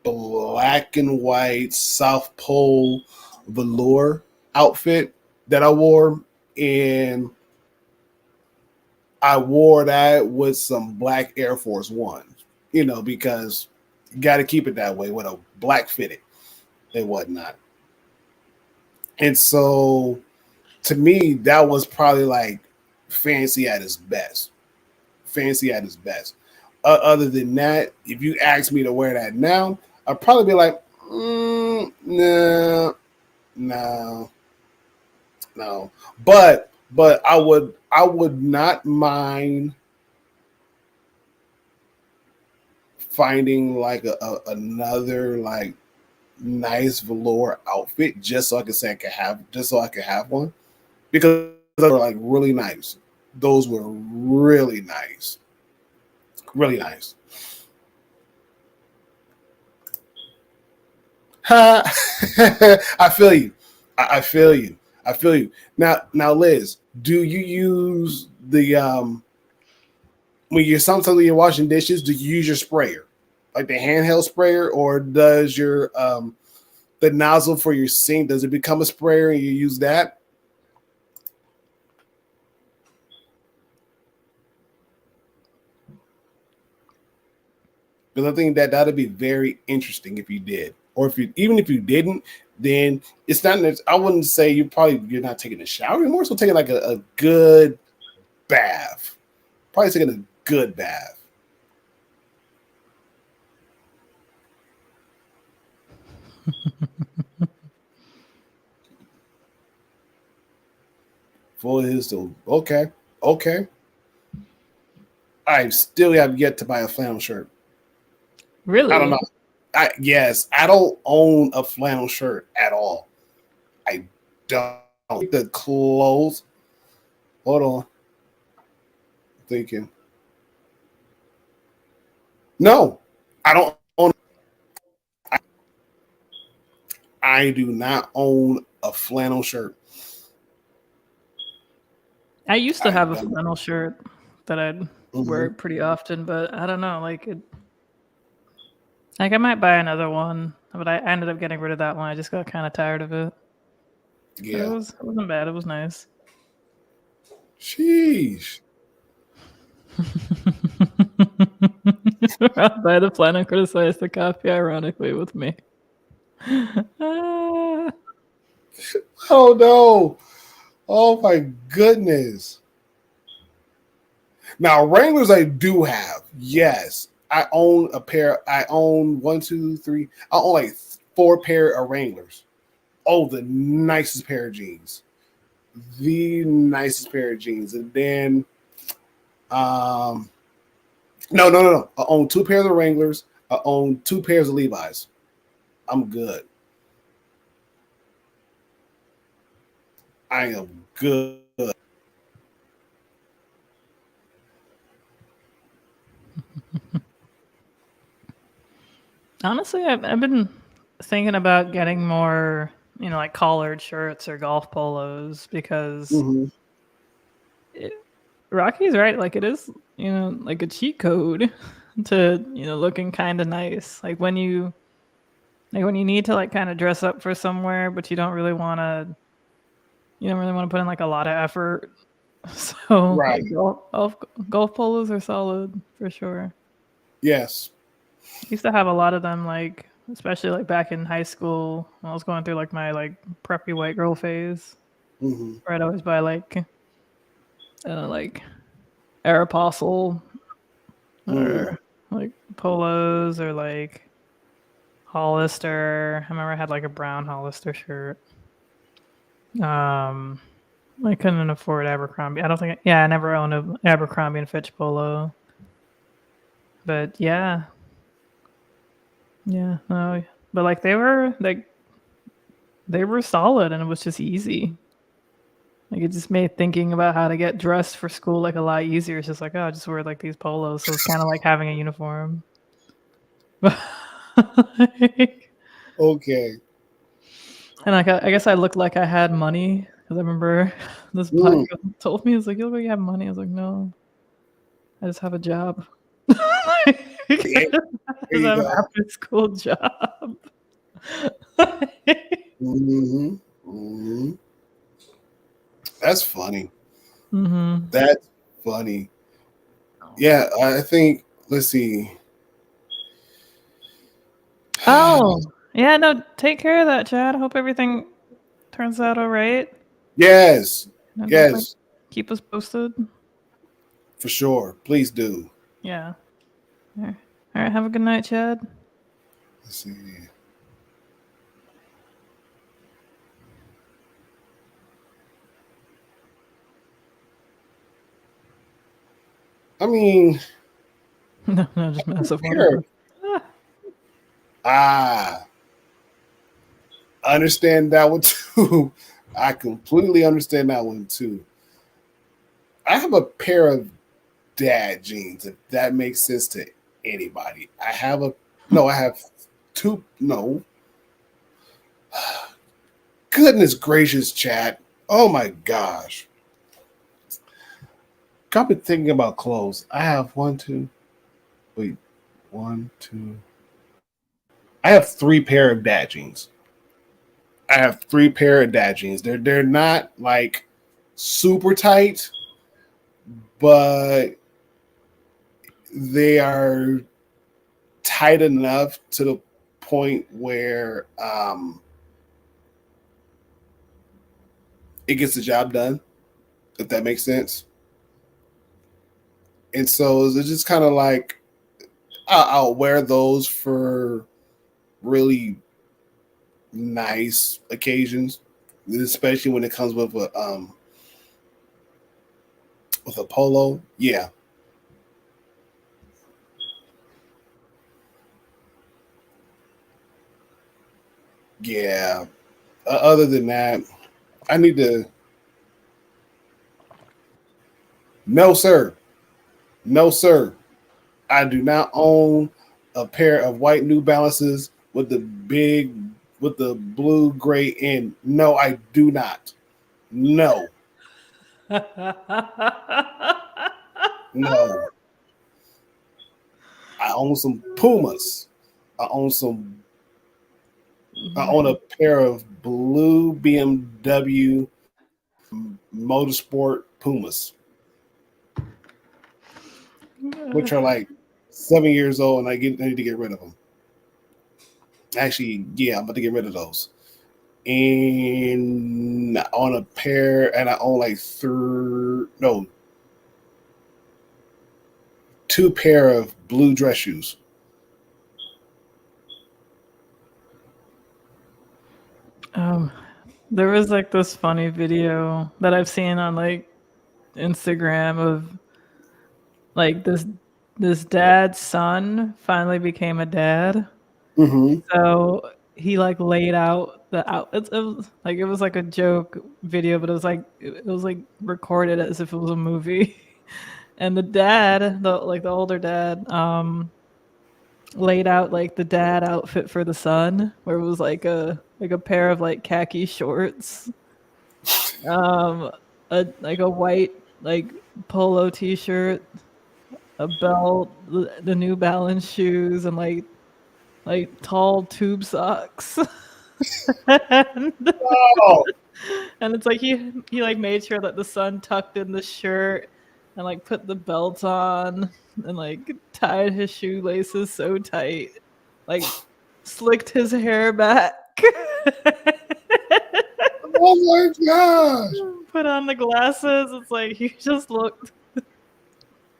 black and white South Pole velour outfit that I wore, and I wore that with some black Air Force Ones, because you got to keep it that way with a black fitted and whatnot. And so to me, that was probably like fancy at its best. Fancy at its best. Other than that, if you ask me to wear that now, I'd probably be like, no, no, no. But I would not mind finding like another like nice velour outfit just so I could say I could have one, because they were like really nice. Those were really nice. Really nice. I feel you. I feel you. I feel you. Now, Liz, do you use the when you're sometimes when you're washing dishes? Do you use your sprayer, like the handheld sprayer, or does your the nozzle for your sink, does it become a sprayer and you use that? Because I think that that'd be very interesting if you did, or if you even if you didn't, then it's not. I wouldn't say you're not taking a shower. You're more so taking like a good bath. Probably taking a good bath. Full his so okay, okay. I still have yet to buy a flannel shirt. I don't know. Really? I don't own a flannel shirt at all. I don't. The clothes. Hold on. Thinking. No, I don't own. I do not own a flannel shirt. I used to I have a don't. flannel shirt that I'd Mhm. wear pretty often, but I don't know. Like I might buy another one, but I ended up getting rid of that one. I just got kind of tired of it. But Yeah. it wasn't bad. It was nice. Sheesh. I'll buy the plan and criticize the copy, ironically, with me. Ah. Oh no. Oh my goodness. Now Wranglers I do have. Yes. I own a pair. I own one, two, three. I own like 4 pair of Wranglers. Oh, the nicest pair of jeans. The nicest pair of jeans. And then um no. I own 2 pairs of Wranglers. I own 2 pairs of Levi's. I'm good. I am good. Honestly, I've been thinking about getting more, like collared shirts or golf polos because Mhm. it, Rocky's right. Like it is, like a cheat code to, looking kind of nice. Like when you need to like kind of dress up for somewhere, but you don't really want to put in like a lot of effort. So like Right. golf polos are solid for sure. Yes. I used to have a lot of them, like especially like back in high school when I was going through like my like preppy white girl phase. Mhm. Where I'd always buy like Aeropostale Mhm. or like polos or like Hollister. I remember I had like a brown Hollister shirt. Um, I couldn't afford Abercrombie. I don't think. Yeah, I never owned a Abercrombie and Fitch polo. But yeah, yeah, no. But like they were solid, and it was just easy. Like it just made thinking about how to get dressed for school like a lot easier. It's just like, oh, I just wear like these polos. So it's kind of like having a uniform. Like, Okay. and like I guess I looked like I had money because I remember this black Mm. girl told me, "It's like you look like you have money." I was like, "No, I just have a job. Yeah, I there just you have an go. after school job." Hmm. Hmm. That's funny. Mm-hmm. That's funny. Yeah, I think. Let's see. Oh, yeah. No, take care of that, Chad. I hope everything turns out all right. Yes. And definitely Yes. keep us posted. For sure. Please do. Yeah. All right. All right. Have a good night, Chad. Let's see. I mean, No, no, just massive here. waterproof. Ah. Ah, I understand that one too. I completely understand that one too. I have a pair of dad jeans, if that makes sense to anybody. I have two, no. Goodness gracious, chat. Oh my gosh. I've been thinking about clothes. I have one, two, wait, one, two. I have 3 pair of dad jeans. I have 3 pair of dad jeans. They're not like super tight, but they are tight enough to the point where it gets the job done, if that makes sense. And so it's just kind of like I'll wear those for really nice occasions, especially when it comes with a polo. Yeah, yeah. Other than that, I need to. No, sir. No, sir. I do not own a pair of white New Balances with the big with the blue gray in. No, I do not. No, no. I own some Pumas. I own some. I own a pair of blue BMW Motorsport Pumas, which are like 7 years old, and I need to get rid of them. Actually, yeah, I'm about to get rid of those. And I own a pair, and I own like two pair of blue dress shoes. Oh, there was like this funny video that I've seen on like Instagram of like this dad's son finally became a dad. Mm-hmm. So he like laid out the out. It was like a joke video, but it was like recorded as if it was a movie. And the dad, the older dad, laid out like the dad outfit for the son, where it was like a pair of like khaki shorts, a white like polo t-shirt, a belt, the New Balance shoes, and like tall tube socks. and, Oh, and it's like he like made sure that the son tucked in the shirt and like put the belt on and like tied his shoelaces so tight, like slicked his hair back. oh my gosh! Put on the glasses. It's like he just looked.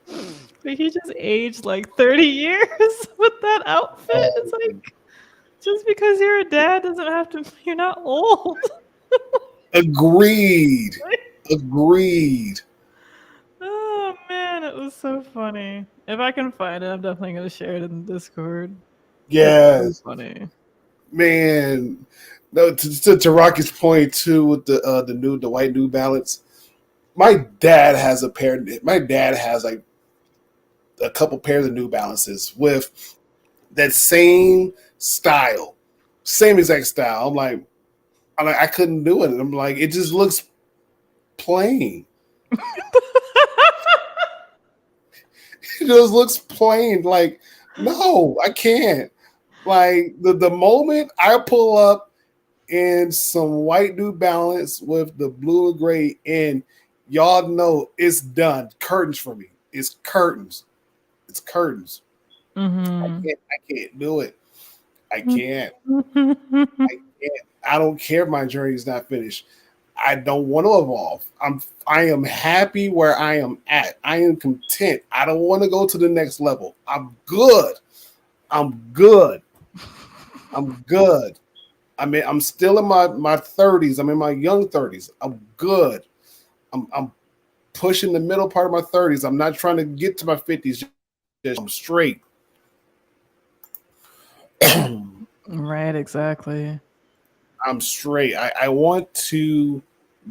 But he just aged like 30 years with that outfit. It's like, just because you're a dad doesn't have to, you're not old. Agreed. Agreed. Oh man, it was so funny. If I can find it, I'm definitely going to share it in the Discord. Yes. So funny. Man. No, to Rocky's point too with the white New Balance. My dad has a pair. My dad has like a couple pairs of New Balances with that same style, same exact style. I'm like, I couldn't do it. I'm like, it just looks plain. It just looks plain. Like, no, I can't. Like the moment I pull up in some white New Balance with the blue and gray in, y'all know it's done. Curtains for me. It's curtains. It's curtains. Mm-hmm. I can't do it. I can't. I can't. I don't care if my journey is not finished. I don't want to evolve. I am happy where I am at. I am content. I don't want to go to the next level. I'm good. I'm good. I'm good. I mean, I'm still in my 30s. I'm in my young 30s. I'm good. I'm pushing the middle part of my 30s. I'm not trying to get to my 50s. I'm straight. Right, exactly. I'm straight. I want to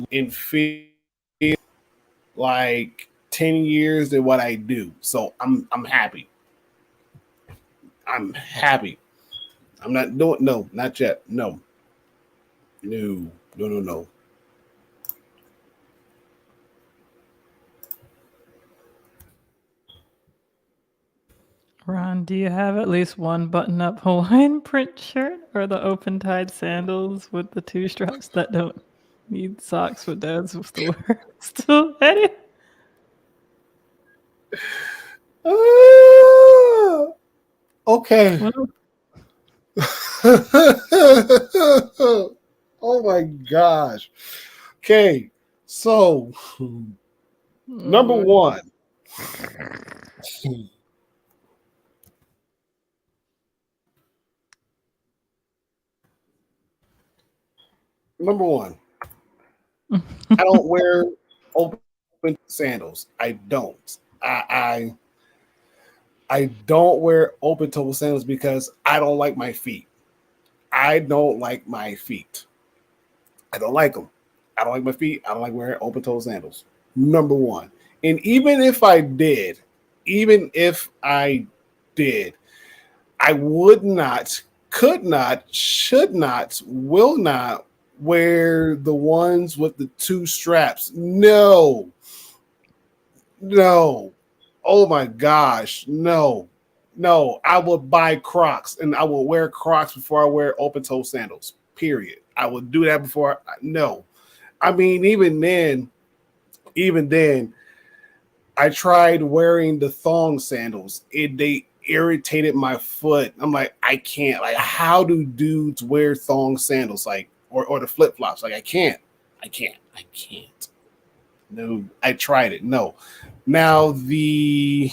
in like 10 years than what I do. So I'm happy. I'm happy. I'm not doing no, not yet. No. No. Ron, do you have at least one button-up Hawaiian print shirt or the open-tied sandals with the two straps that don't need socks for dads will still wear? Still ready? Okay. Well, Oh my gosh. Okay. So, number one. Number one. I don't wear open sandals. I don't. I don't wear open toe sandals because I don't like my feet. I don't like my feet. I don't like them. I don't like my feet. I don't like wearing open toe sandals. Number one. And even if I did, I would not could not, should not, will not wear the ones with the two straps. No. No. Oh my gosh. No. No. I would buy Crocs and I will wear Crocs before I wear open toe sandals. Period. I would do that before. No. I mean, even then, I tried wearing the thong sandals. They irritated my foot. I'm like, I can't. Like, how do dudes wear thong sandals? Like, or the flip flops? Like, I can't. No, I tried it. No. Now the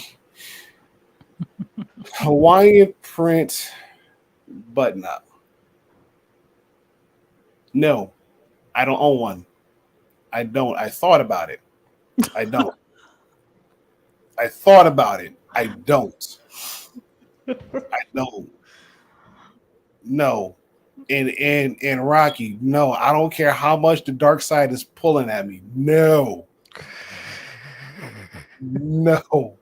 Hawaiian print button up. No, I don't own one. I don't. I thought about it. I don't. I thought about it. I don't. I don't. No. And Rocky, no, I don't care how much the dark side is pulling at me. No. No.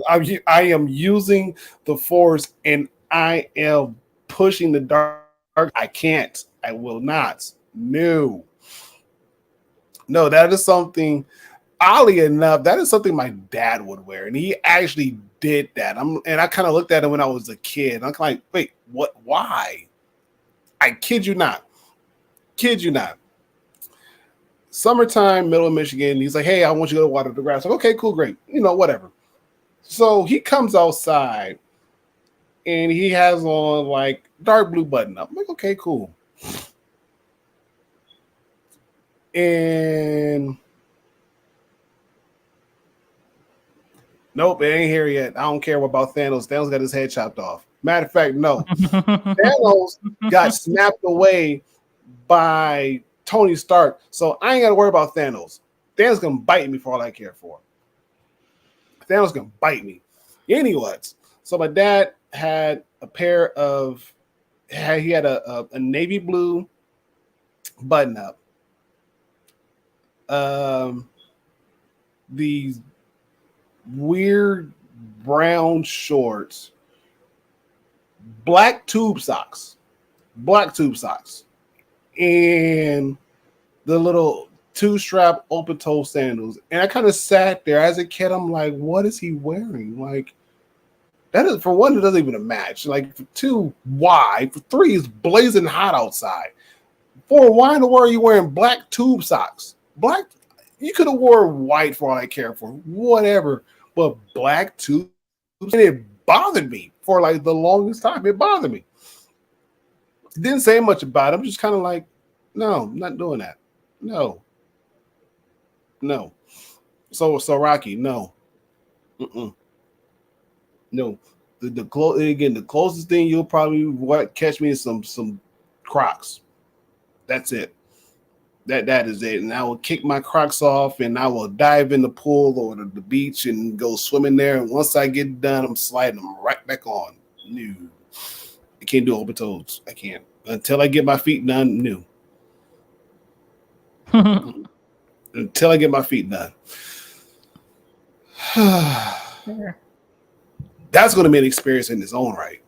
I am using the force and I am pushing the dark. I can't. I will not. No. No, that is something, oddly enough, that is something my dad would wear. And he actually did that. And I kind of looked at him when I was a kid. I'm like, wait, what? Why? I kid you not. Kid you not. Summertime, middle of Michigan. He's like, hey, I want you to go water the grass. I'm like, okay, cool, great. You know, whatever. So he comes outside and he has on like dark blue button up. I'm like, okay, cool. And nope, it ain't here yet. I don't care about Thanos. Thanos got his head chopped off. Matter of fact, no. Thanos got snapped away by Tony Stark. So I ain't got to worry about Thanos. Thanos going to bite me for all I care for. Thanos going to bite me. Anyways, so my dad had a pair of, he had a navy blue button up. These weird brown shorts, black tube socks, and the little two-strap open-toe sandals. And I kind of sat there as a kid. I'm like, what is he wearing? Like, that is, for one, it doesn't even match. Like, for two, why? For three, it's blazing hot outside. For why in the world are you wearing black tube socks? Black, you could have wore white for all I care for, whatever. But black tubes, and it bothered me for like the longest time. It bothered me. Didn't say much about it. I'm just kind of like, no, I'm not doing that. No. So Rocky, no. No. The closest thing you'll probably catch me is some Crocs. That's it. That is it. And I will kick my Crocs off and I will dive in the pool or the beach and go swimming there. And once I get done, I'm sliding them right back on. No. I can't do open toes. I can't. Until I get my feet done, no. Until I get my feet done. That's going to be an experience in its own right.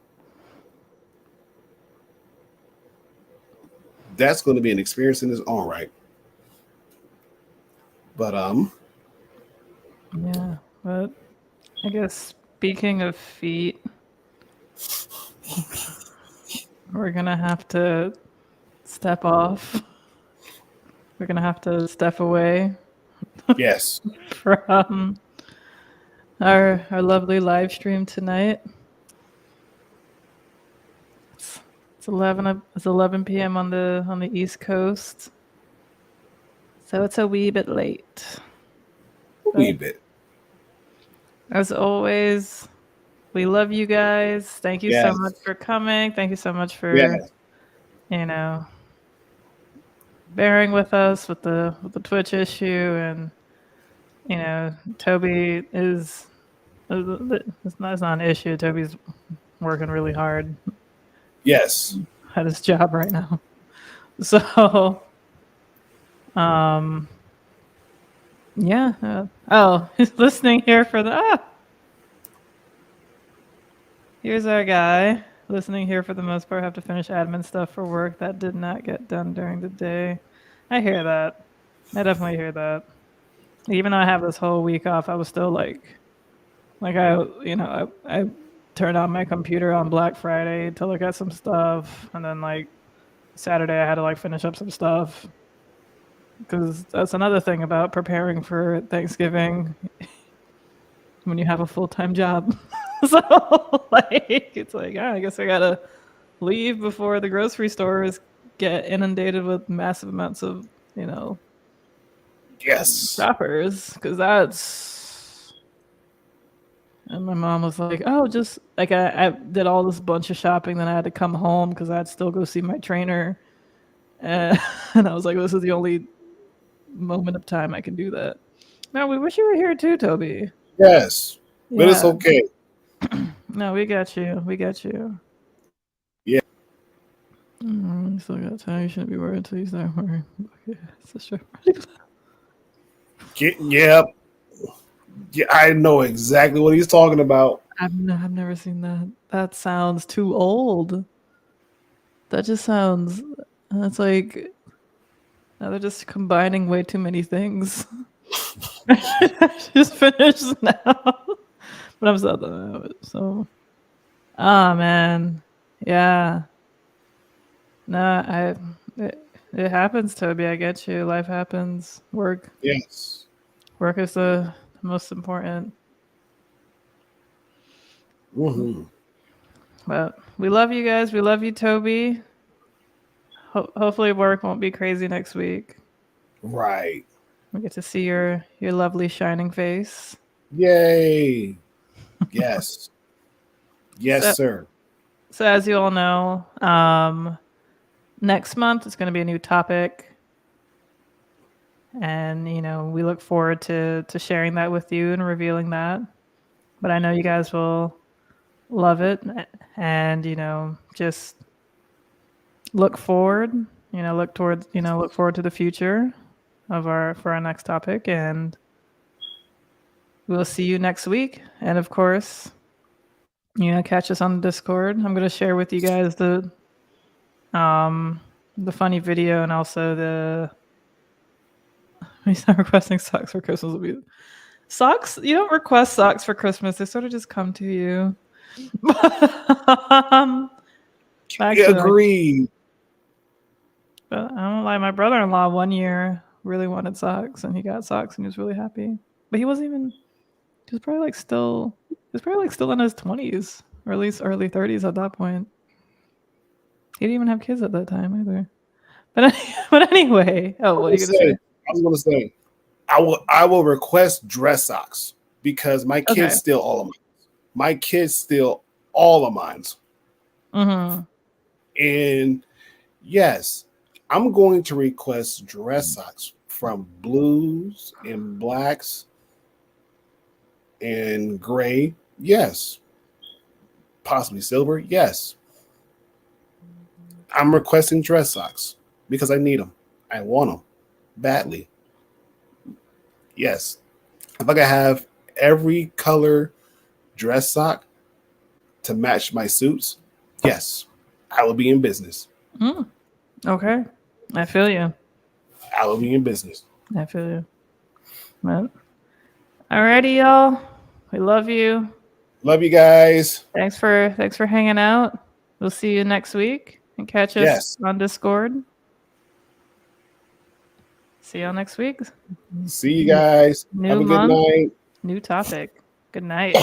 That's going to be an experience in its own right. But yeah, but I guess speaking of feet, we're gonna have to step off. We're gonna have to step away. Yes. From our lovely live stream tonight. It's 11 p.m. on the East Coast. So it's a wee bit late. A wee bit. As always, we love you guys. Thank you so much for coming. Thank you so much for bearing with us with the Twitch issue. And Toby is it's not an issue. Toby's working really hard. Yes. At his job right now. So he's listening here for the here's our guy listening here for the most part. I have to finish admin stuff for work that did not get done during the day. I hear that. I definitely hear that. Even though I have this whole week off, I was still I turned on my computer on Black Friday to look at some stuff, and then like Saturday I had to like finish up some stuff because that's another thing about preparing for Thanksgiving when you have a full-time job. So like it's like I guess I gotta leave before the grocery stores get inundated with massive amounts of Yes. shoppers because that's. And my mom was like, "Oh, just like I did all this bunch of shopping, then I had to come home because I'd still go see my trainer." And, and I was like, "This is the only moment of time I can do that." No, we wish you were here too, Toby. Yes. But it's Yeah. okay. No, we got you. We got you. Yeah. You still got time. You shouldn't be worried until you start worrying. Okay, that's true. Yeah. Yeah, I know exactly what he's talking about. I've never seen that. That sounds too old. That just sounds. That's like. Now they're just combining way too many things. Just finished now. But I'm sad that I have it. So. Oh, man. Yeah. No, it happens, Toby. I get you. Life happens. Work Yes. is the most important. Mm-hmm. But we love you guys. We love you, Toby. Hopefully work won't be crazy next week. Right. We get to see your lovely shining face. Yay. Yes. Yes, sir. So as you all know, next month it's going to be a new topic. And, we look forward to sharing that with you and revealing that. But I know you guys will love it and, just look forward, look forward to the future for our next topic. And we'll see you next week. And of course, catch us on the Discord. I'm going to share with you guys the funny video and also the. He's not requesting socks for Christmas. Will be socks. You don't request socks for Christmas; they sort of just come to you. Actually, agreed. But I don't lie. My brother-in-law one year really wanted socks, and he got socks, and he was really happy. But he wasn't even. He was probably still in his 20s, or at least early 30s at that point. He didn't even have kids at that time either. But anyway, what are you gonna say? I was gonna say, I will request dress socks because my kids steal all of mine. My kids steal all of mine. Mm-hmm. And yes, I'm going to request dress socks from blues and blacks and gray. Yes. Possibly silver. Yes. I'm requesting dress socks because I need them. I want them badly. Yes. If I could have every color dress sock to match my suits, yes, I will be in business. Okay. I feel you. I will be in business. I feel you. Well, alrighty, y'all. We love you. Love you guys. Thanks for hanging out. We'll see you next week and catch us on Discord. See y'all next week. See you guys. New Have a month, good night. new topic. Good night.